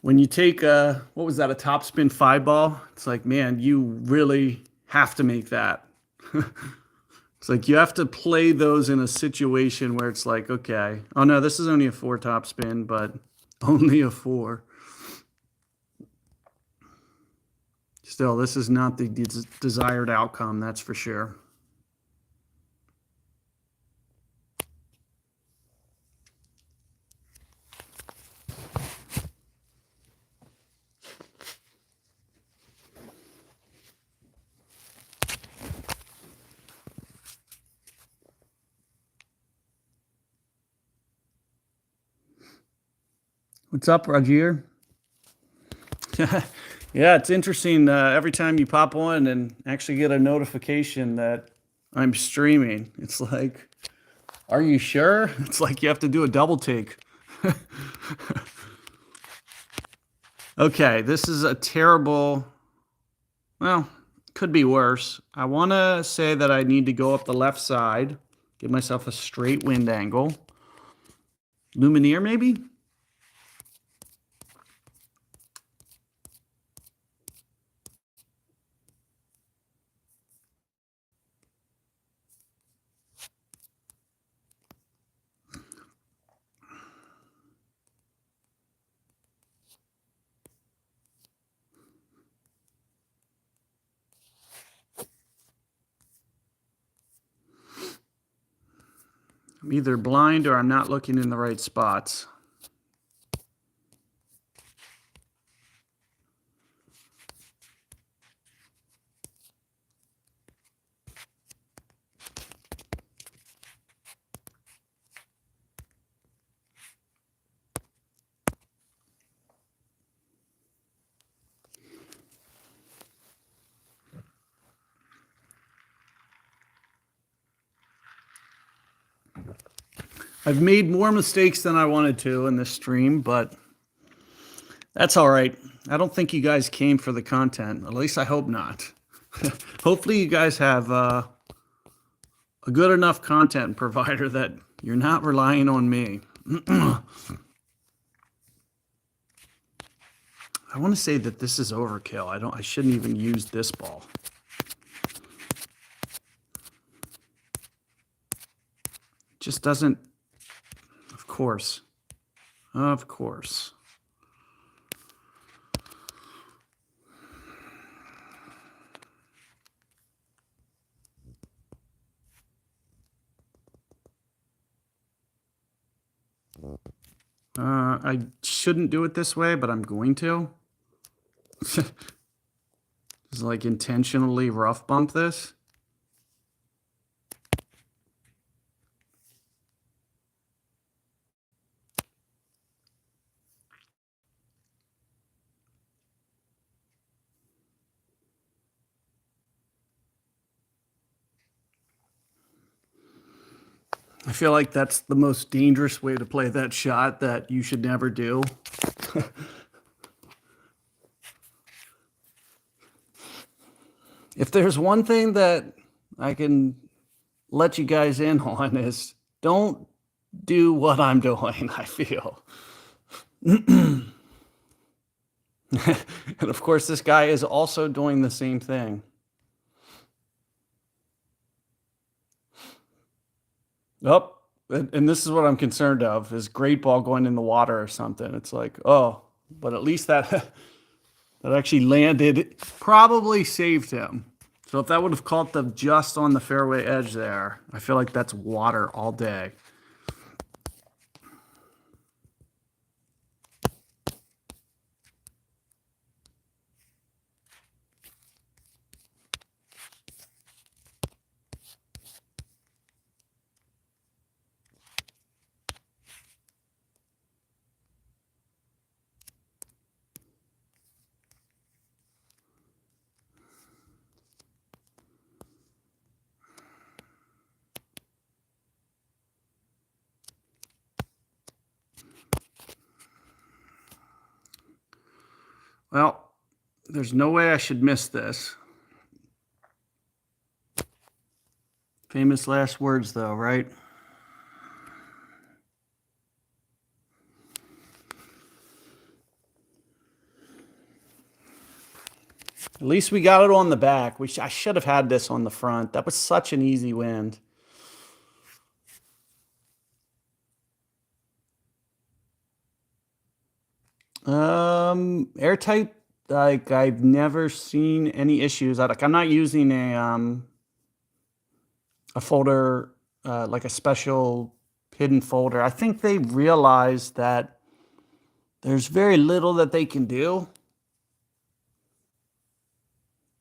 when you take, what was that, a topspin 5-ball? It's like, man, you really have to make that. It's like you have to play those in a situation where it's like, okay, oh no, this is only a 4 topspin, but only a 4. Still, this is not the desired outcome, that's for sure. What's up, Roger? Yeah, it's interesting. Every time you pop on and actually get a notification that I'm streaming, it's like, are you sure? It's like you have to do a double take. Okay, this is a terrible, well, could be worse. I want to say that I need to go up the left side, give myself a straight wind angle. Lumineer, maybe? I'm either blind or I'm not looking in the right spots. I've made more mistakes than I wanted to in this stream, but that's all right. I don't think you guys came for the content. At least I hope not. Hopefully you guys have a good enough content provider that you're not relying on me. I want to say that this is overkill. I shouldn't even use this ball. Just doesn't, of course. Of course. I shouldn't do it this way, but I'm going to. Just like intentionally rough bump this. I feel like that's the most dangerous way to play that shot that you should never do. If there's one thing that I can let you guys in on is don't do what I'm doing, I feel. And of course, this guy is also doing the same thing. Oh, and this is what I'm concerned of is great ball going in the water or something. It's like, oh, but at least that that actually landed, probably saved him. So if that would have caught them just on the fairway edge there, I feel like that's water all day. Well, there's no way I should miss this. Famous last words, though, right? At least we got it on the back. I should have had this on the front. That was such an easy wind. Airtight. Like I've never seen any issues. I'm not using a folder like a special hidden folder. I think they realized that there's very little that they can do.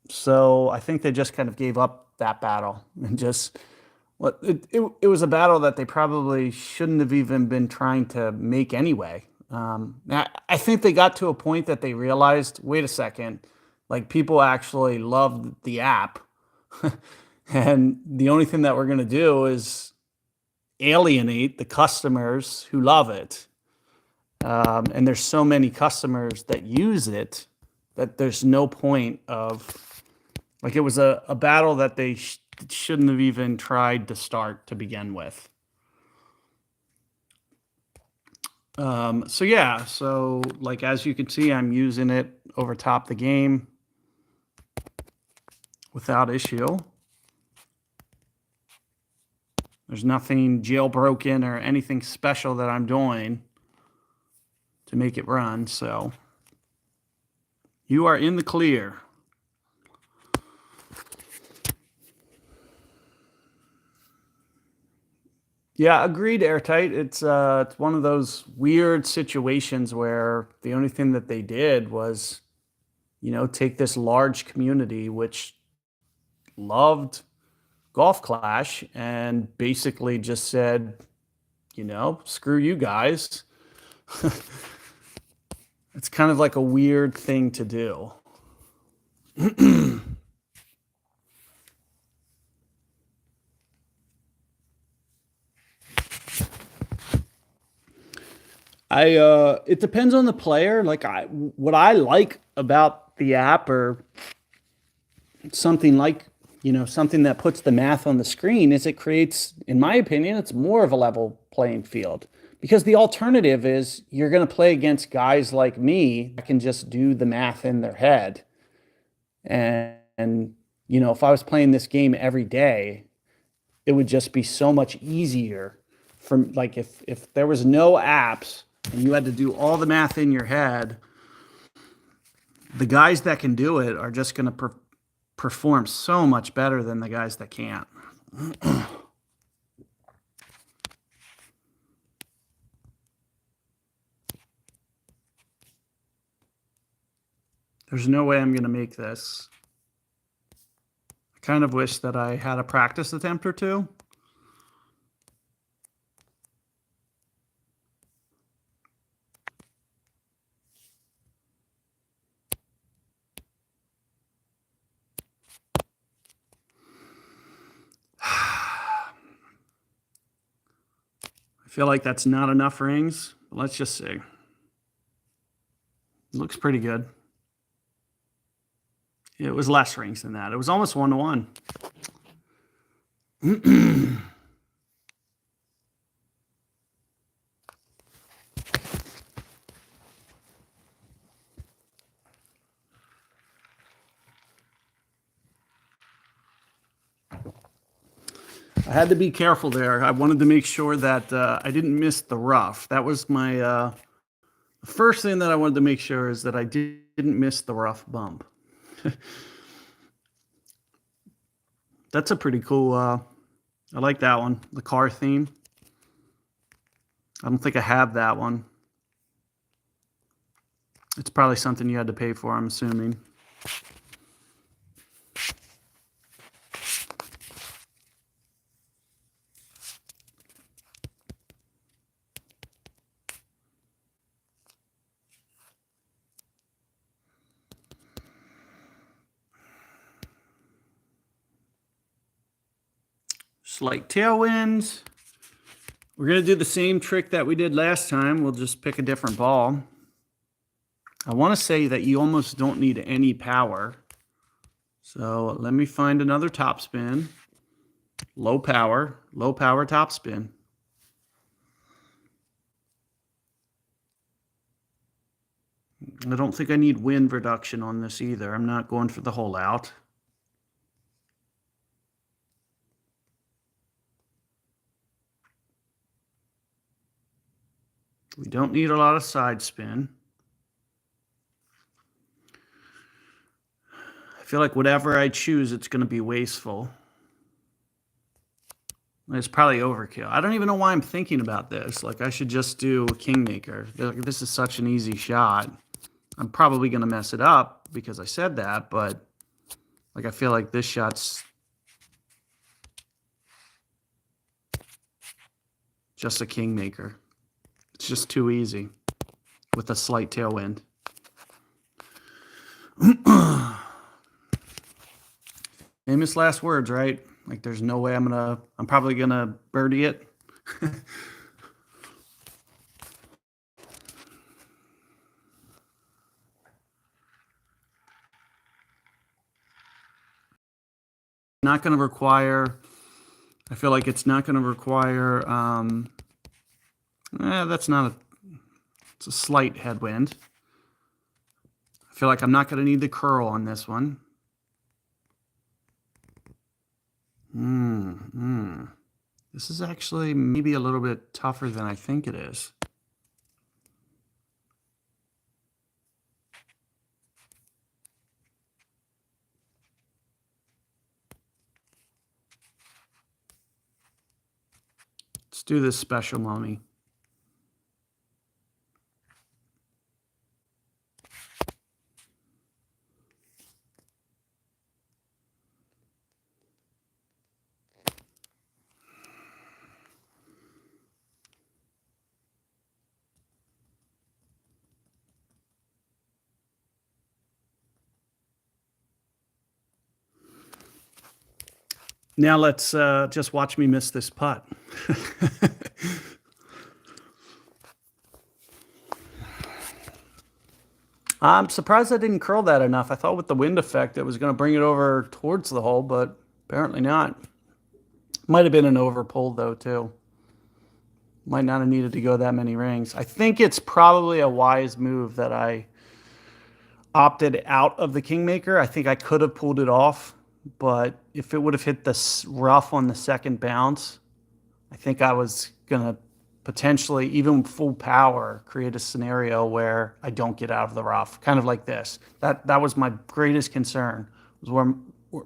So I think they just kind of gave up that battle and just it was a battle that they probably shouldn't have even been trying to make anyway. I think they got to a point that they realized, wait a second, like people actually love the app, and the only thing that we're going to do is alienate the customers who love it. And there's so many customers that use it that there's no point of like it was a battle that they shouldn't have even tried to start to begin with. So yeah, so like as you can see, I'm using it over top the game without issue. There's nothing jailbroken or anything special that I'm doing to make it run, so you are in the clear. Yeah, agreed, Airtight. It's one of those weird situations where the only thing that they did was, take this large community which loved Golf Clash and basically just said, screw you guys. It's kind of like a weird thing to do. It depends on the player. Like what I like about the app or something like, something that puts the math on the screen is it creates, in my opinion, it's more of a level playing field. Because the alternative is you're going to play against guys like me that can just do the math in their head. And if I was playing this game every day, it would just be so much easier from like if there was no apps and you had to do all the math in your head, the guys that can do it are just going to perform so much better than the guys that can't. There's no way I'm going to make this. I kind of wish that I had a practice attempt or two. I feel like that's not enough rings. But let's just see. It looks pretty good. It was less rings than that. It was almost 1-1. I had to be careful there. I wanted to make sure that I didn't miss the rough. That was my the first thing that I wanted to make sure is that I didn't miss the rough bump. That's a pretty cool, I like that one, the car theme. I don't think I have that one. It's probably something you had to pay for, I'm assuming. Slight tailwinds. We're going to do the same trick that we did last time. We'll just pick a different ball. I want to say that you almost don't need any power. So let me find another topspin. Low power topspin. I don't think I need wind reduction on this either. I'm not going for the hole out. We don't need a lot of side spin. I feel like whatever I choose, it's going to be wasteful. It's probably overkill. I don't even know why I'm thinking about this. Like, I should just do a kingmaker. Like, this is such an easy shot. I'm probably going to mess it up because I said that, but like, I feel like this shot's just a kingmaker. It's just too easy with a slight tailwind. Famous last words, right? Like, there's no way I'm probably gonna birdie it. Not gonna require, I feel like it's not gonna require, that's not it's a slight headwind. I feel like I'm not gonna need the curl on this one. This is actually maybe a little bit tougher than I think it is. Let's do this special mummy. Now let's just watch me miss this putt. I'm surprised I didn't curl that enough. I thought with the wind effect it was going to bring it over towards the hole, but apparently not. Might have been an overpull though too. Might not have needed to go that many rings. I think it's probably a wise move that I opted out of the kingmaker. I think I could have pulled it off, but if it would have hit the rough on the second bounce, I think I was going to potentially, even full power, create a scenario where I don't get out of the rough, kind of like this. That was my greatest concern, was where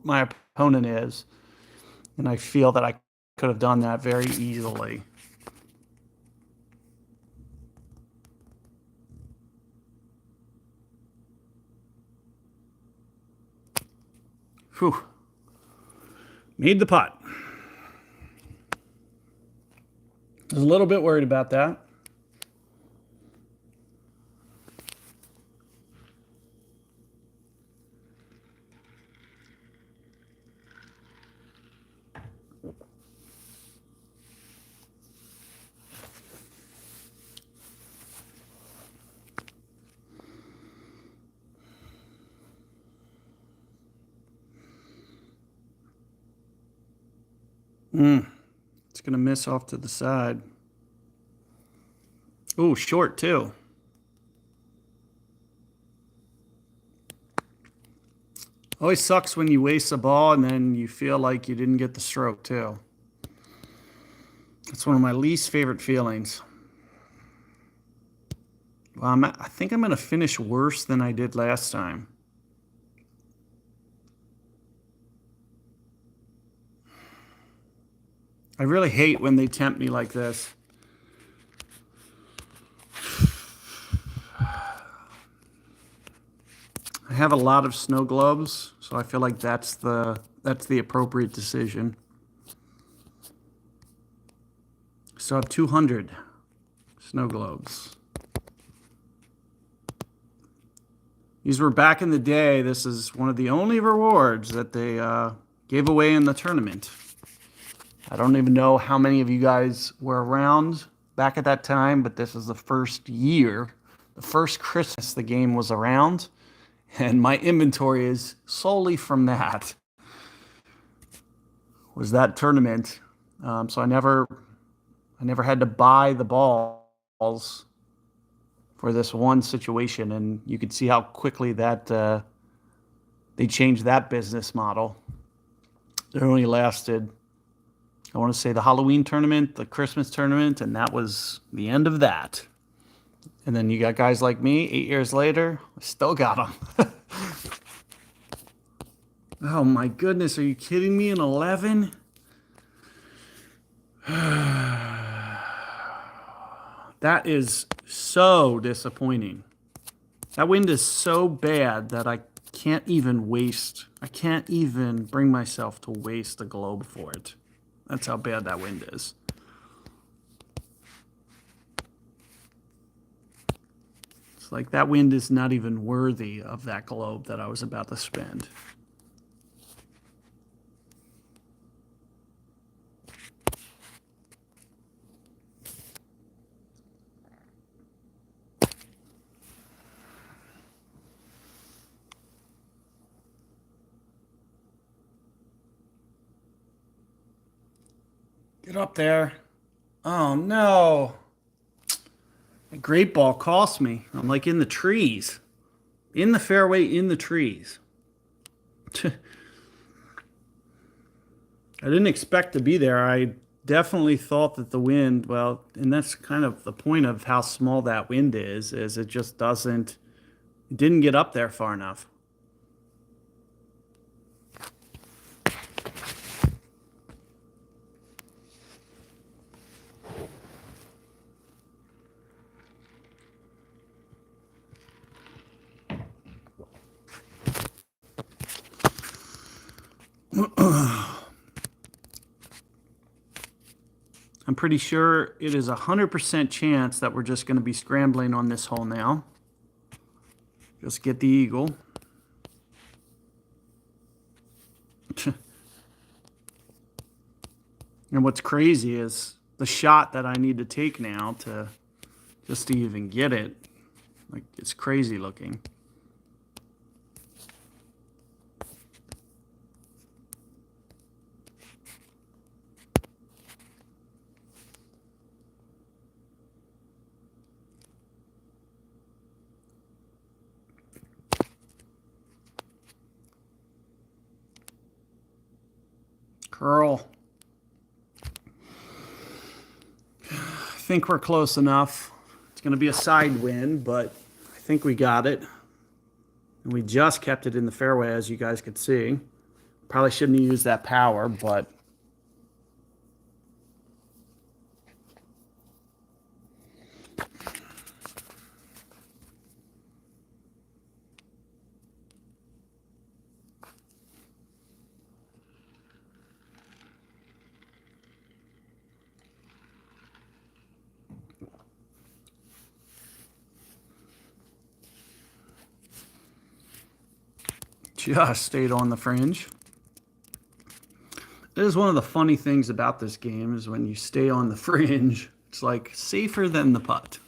my opponent is, and I feel that I could have done that very easily. Whew. Made the putt. I was a little bit worried about that. It's going to miss off to the side. Ooh, short too. Always sucks when you waste a ball and then you feel like you didn't get the stroke too. It's one of my least favorite feelings. Well, I think I'm going to finish worse than I did last time. I really hate when they tempt me like this. I have a lot of snow globes, so I feel like that's the appropriate decision. So I have 200 snow globes. These were back in the day. This is one of the only rewards that they gave away in the tournament. I don't even know how many of you guys were around back at that time, but this is the first year, the first Christmas the game was around, and my inventory is solely from that. Was that tournament. So I never had to buy the balls for this one situation, and you could see how quickly that they changed that business model. It only lasted, I want to say, the Halloween tournament, the Christmas tournament, and that was the end of that. And then you got guys like me, 8 years later, I still got them. Oh my goodness, are you kidding me? An 11? That is so disappointing. That wind is so bad that I can't even bring myself to waste a globe for it. That's how bad that wind is. It's like that wind is not even worthy of that globe that I was about to spend. Get up there. Oh no. A great ball cost me. I'm like in the trees. In the fairway, in the trees. I didn't expect to be there. I definitely thought that the wind, well, and that's kind of the point of how small that wind is it just it didn't get up there far enough. I'm pretty sure it is 100% chance that we're just going to be scrambling on this hole now. Just get the eagle. And what's crazy is the shot that I need to take now to just to even get it. Like, it's crazy looking. Curl. I think we're close enough. It's going to be a side wind, but I think we got it. And we just kept it in the fairway, as you guys could see. Probably shouldn't have used that power, but just stayed on the fringe. It is one of the funny things about this game is when you stay on the fringe, it's like safer than the putt.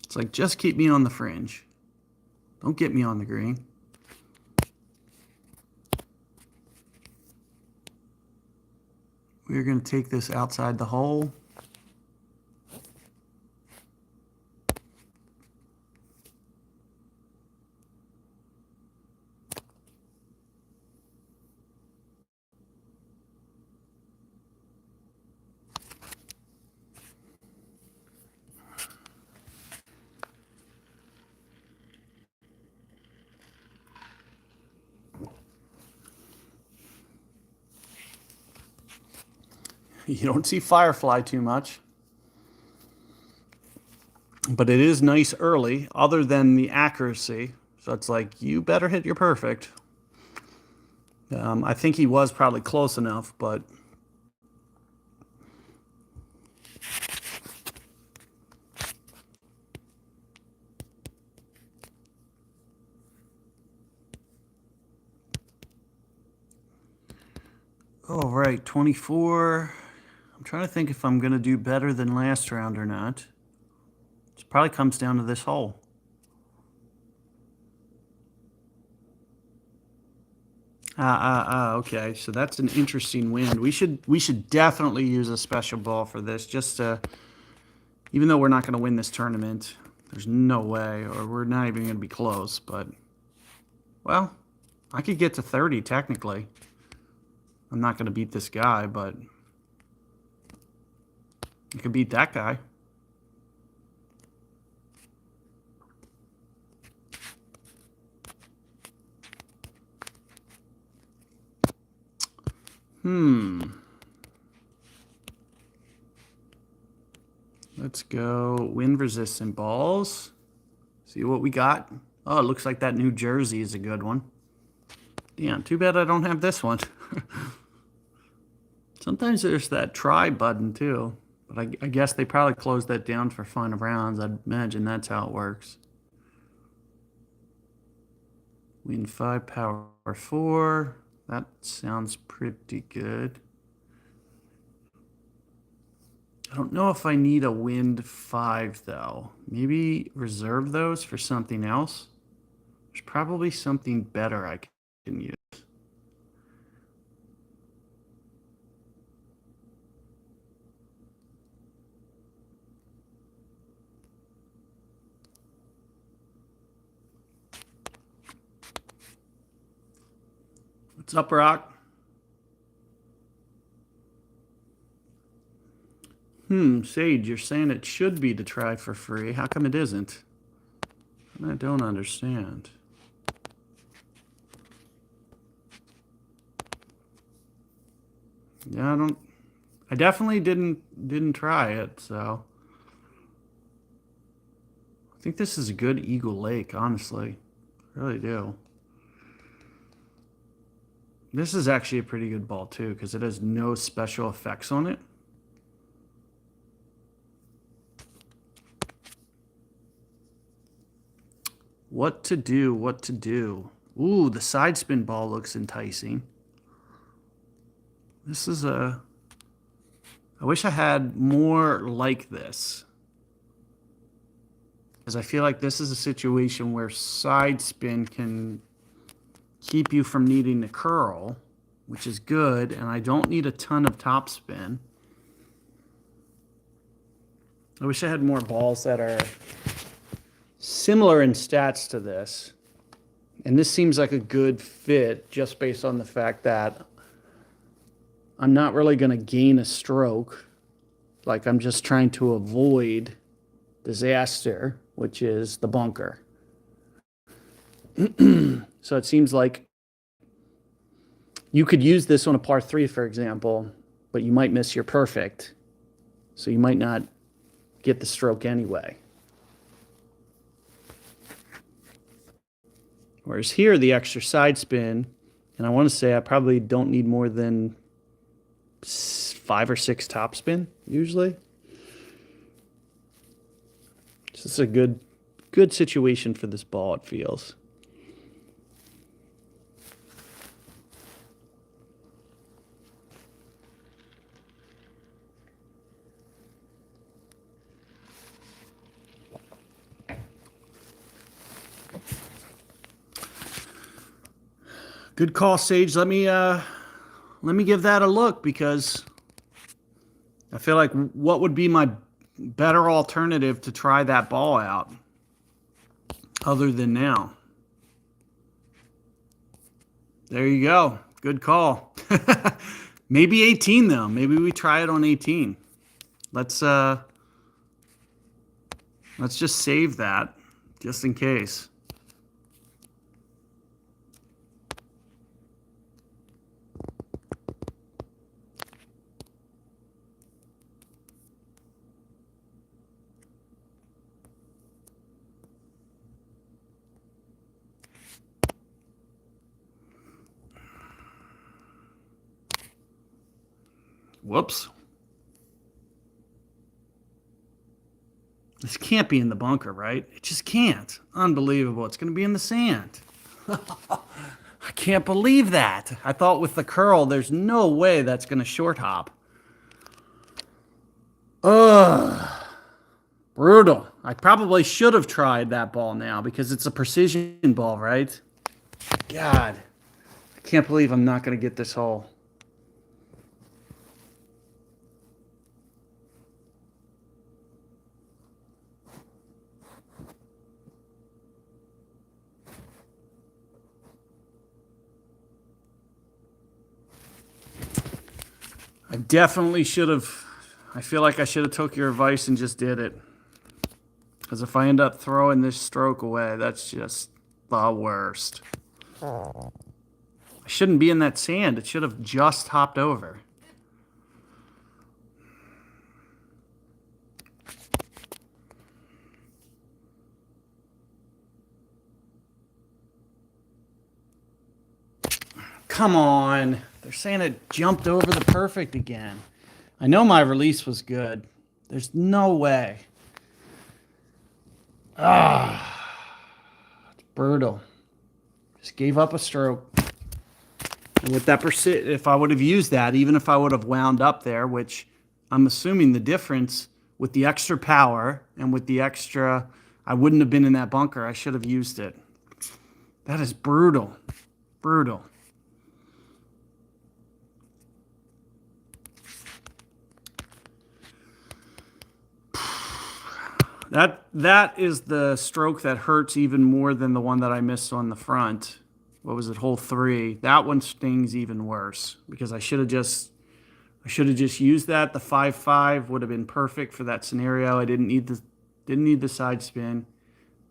It's like, just keep me on the fringe. Don't get me on the green. We're going to take this outside the hole. You don't see Firefly too much. But it is nice early, other than the accuracy. So it's like, you better hit your perfect. I think he was probably close enough, but... All right, 24. I'm trying to think if I'm going to do better than last round or not. It probably comes down to this hole. Okay. So that's an interesting wind. We should definitely use a special ball for this, just to, even though we're not going to win this tournament, there's no way, or we're not even going to be close, but, well, I could get to 30 technically. I'm not going to beat this guy, but I could beat that guy. Let's go wind resistant balls. See what we got. Oh, it looks like that New Jersey is a good one. Damn, too bad I don't have this one. Sometimes there's that try button too, but I guess they probably closed that down for final rounds. I'd imagine that's how it works. Wind 5, power 4. That sounds pretty good. I don't know if I need a wind 5 though. Maybe reserve those for something else. There's probably something better I can use. What's up, Rock? Sage, you're saying it should be to try for free. How come it isn't? I don't understand. Yeah, I definitely didn't try it, so I think this is a good Eagle Lake, honestly. I really do. This is actually a pretty good ball too, because it has no special effects on it. What to do, what to do. Ooh, the side spin ball looks enticing. This is a... I wish I had more like this. Because I feel like this is a situation where side spin can keep you from needing to curl, which is good, and I don't need a ton of top spin. I wish I had more balls that are similar in stats to this. And this seems like a good fit just based on the fact that I'm not really going to gain a stroke. Like, I'm just trying to avoid disaster, which is the bunker. So it seems like you could use this on a par 3, for example, but you might miss your perfect. So you might not get the stroke anyway. Whereas here, the extra side spin, and I want to say I probably don't need more than 5 or 6 top spin, usually. So this is a good situation for this ball, it feels. Good call, Sage. Let me give that a look, because I feel like what would be my better alternative to try that ball out other than now. There you go. Good call. Maybe 18 though. Maybe we try it on 18. Let's just save that just in case. Whoops. This can't be in the bunker, right? It just can't. Unbelievable. It's going to be in the sand. I can't believe that. I thought with the curl, there's no way that's going to short hop. Ugh. Brutal. I probably should have tried that ball now because it's a precision ball, right? God. I can't believe I'm not going to get this hole. I definitely should have. I feel like I should have took your advice and just did it. Because if I end up throwing this stroke away, that's just the worst. I shouldn't be in that sand. It should have just hopped over. Come on. They're saying it jumped over the perfect again. I know my release was good. There's no way. It's brutal. Just gave up a stroke. And with that if I would have used that, even if I would have wound up there, which I'm assuming the difference with the extra power and with the extra, I wouldn't have been in that bunker. I should have used it. That is brutal. Brutal. That is the stroke that hurts even more than the one that I missed on the front. What was it, hole 3? That one stings even worse because I should have just used that. The 5-5 would have been perfect for that scenario. I didn't need the side spin.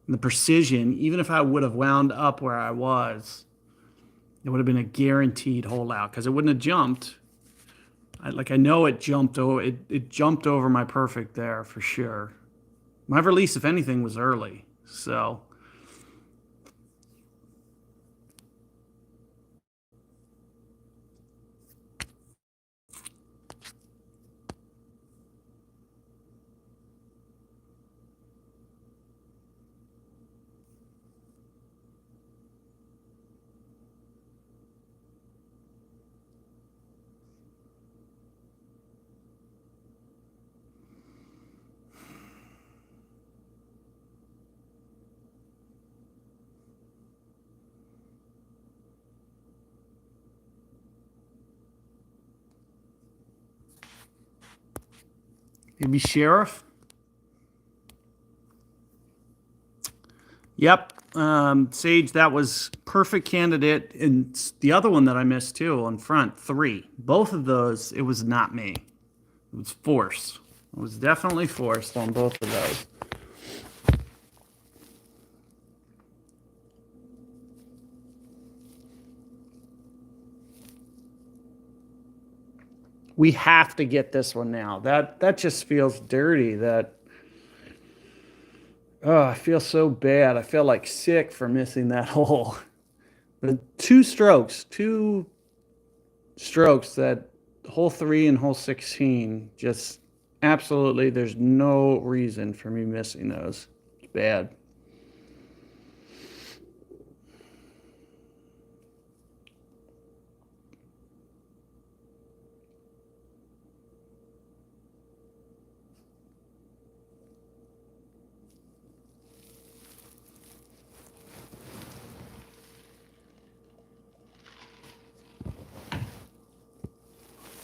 And the precision, even if I would have wound up where I was, it would have been a guaranteed hole out because it wouldn't have jumped. I know it jumped over. It jumped over my perfect there for sure. My release, if anything, was early. So maybe Sheriff. Yep. Sage, that was perfect candidate. And the other one that I missed too on front, 3. Both of those, it was not me. It was forced. It was definitely forced on both of those. We have to get this one now. That just feels dirty. I feel so bad. I feel like sick for missing that hole. The two strokes that hole 3 and hole 16, just absolutely, there's no reason for me missing those. It's bad.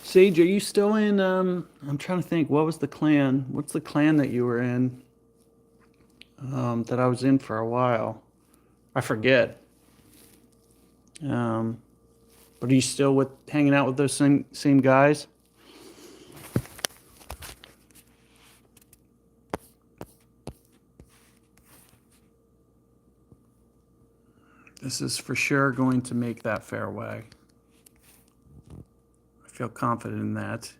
Sage, are you still in, I'm trying to think, what was the clan? What's the clan that you were in? That I was in for a while. I forget. But are you still hanging out with those same guys? This is for sure going to make that fairway. I feel confident in that.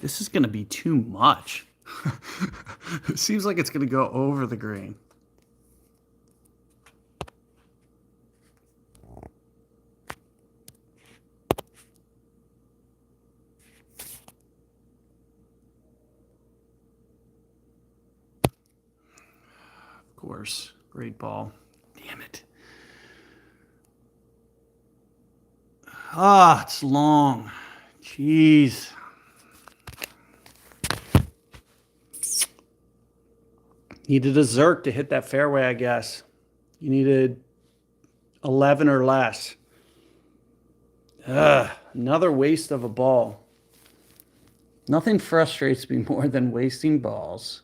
This is going to be too much. It seems like it's going to go over the green. Of course. Great ball. Damn it. Ah, it's long. Jeez. Needed a Zerk to hit that fairway, I guess. You needed 11 or less. Another waste of a ball. Nothing frustrates me more than wasting balls.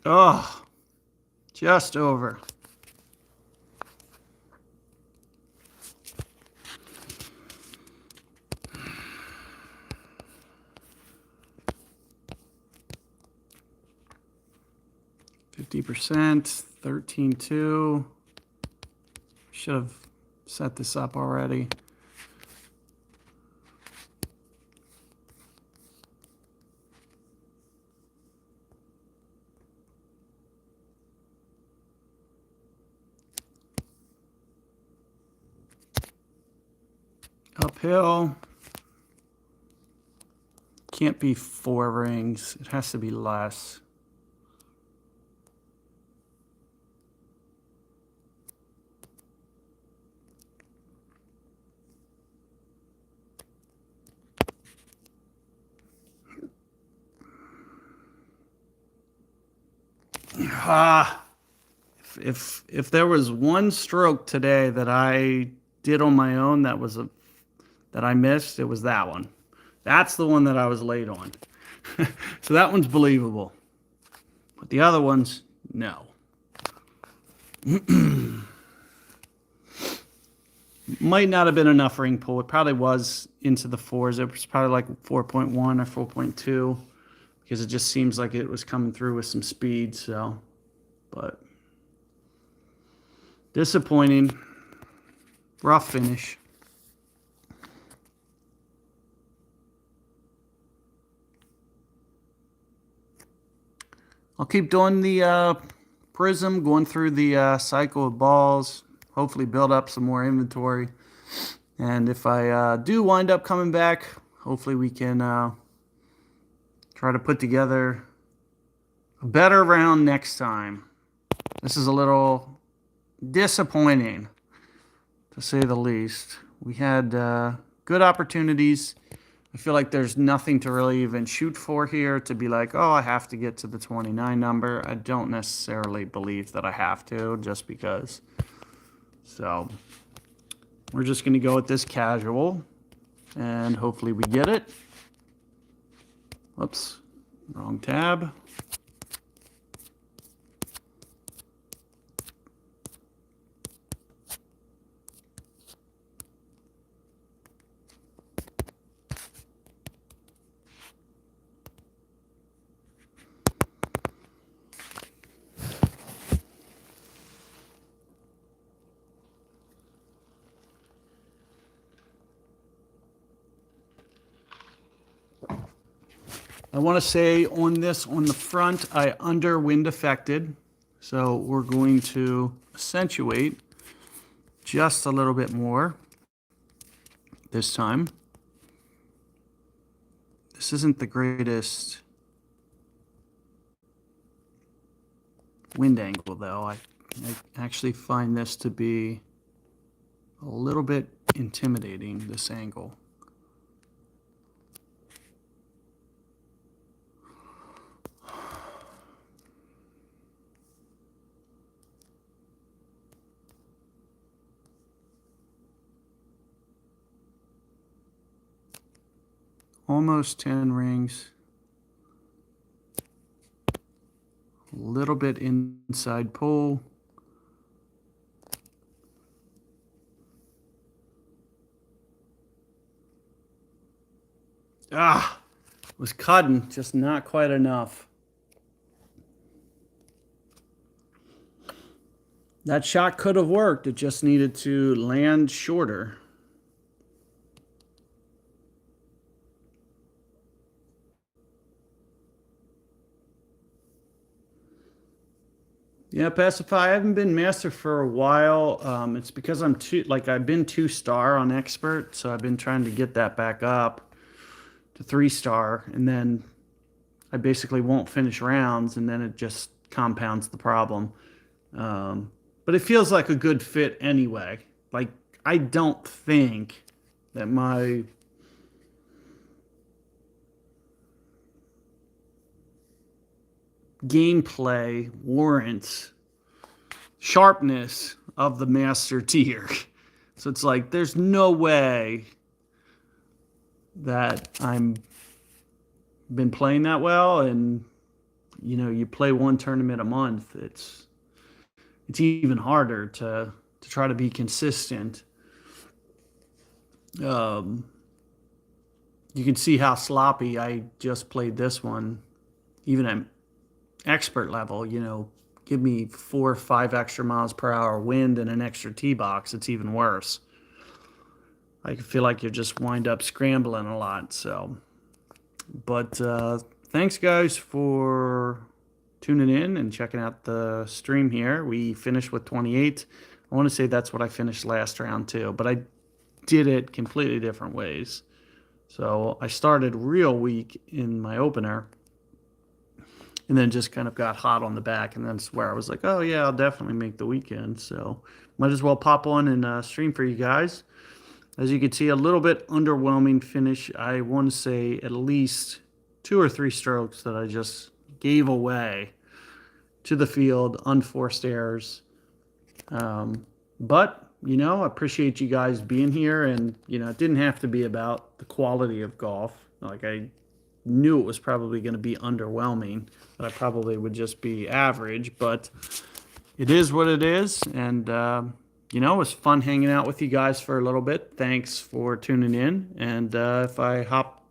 Oh, just over. %, 13.2. Should have set this up already. Uphill. Can't be 4 rings. It has to be less. If there was one stroke today that I did on my own that I missed, it was that one. That's the one that I was late on. So that one's believable. But the other ones, no. Might not have been enough ring pull. It probably was into the 4s. It was probably like 4.1 or 4.2 because it just seems like it was coming through with some speed. So, but disappointing. Rough finish. I'll keep doing the prism, going through the cycle of balls, hopefully build up some more inventory. And if I do wind up coming back, hopefully we can try to put together a better round next time. This is a little disappointing, to say the least. We had good opportunities. I feel like there's nothing to really even shoot for here to be like, oh, I have to get to the 29 number. I don't necessarily believe that I have to just because. So we're just going to go with this casual and hopefully we get it. Whoops, wrong tab. I want to say on this, on the front, I under wind affected. So we're going to accentuate just a little bit more this time. This isn't the greatest wind angle though. I actually find this to be a little bit intimidating, this angle. almost 10 rings. A little bit inside pull. Ah, was cutting, just not quite enough. That shot could have worked. It just needed to land shorter. Yeah, Pacify, I haven't been master for a while. It's because I'm I've been 2 star on expert, so I've been trying to get that back up to 3 star, and then I basically won't finish rounds, and then it just compounds the problem. But it feels like a good fit anyway. Like, I don't think that my gameplay warrants sharpness of the master tier. So it's like there's no way that I'm been playing that well, and you play one tournament a month. It's even harder to try to be consistent. Um, you can see how sloppy I just played this one, even at expert level. Give me 4 or 5 extra miles per hour wind and an extra tee box, it's even worse. I feel like you just wind up scrambling a lot. So, but thanks guys for tuning in and checking out the stream here. We finished with 28. I want to say that's what I finished last round too, but I did it completely different ways. So I started real weak in my opener, and then just kind of got hot on the back, and that's where I was like, oh yeah, I'll definitely make the weekend. So might as well pop on and stream for you guys. As you can see, a little bit underwhelming finish. I want to say at least 2 or 3 strokes that I just gave away to the field, unforced errors. But, I appreciate you guys being here, and, it didn't have to be about the quality of golf. Like, I knew it was probably going to be underwhelming, that I probably would just be average, but it is what it is. And, it was fun hanging out with you guys for a little bit. Thanks for tuning in. And if I hop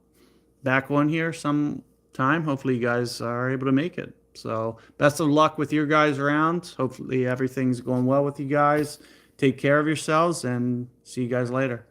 back on here sometime, hopefully you guys are able to make it. So best of luck with your guys' rounds. Hopefully everything's going well with you guys. Take care of yourselves, and see you guys later.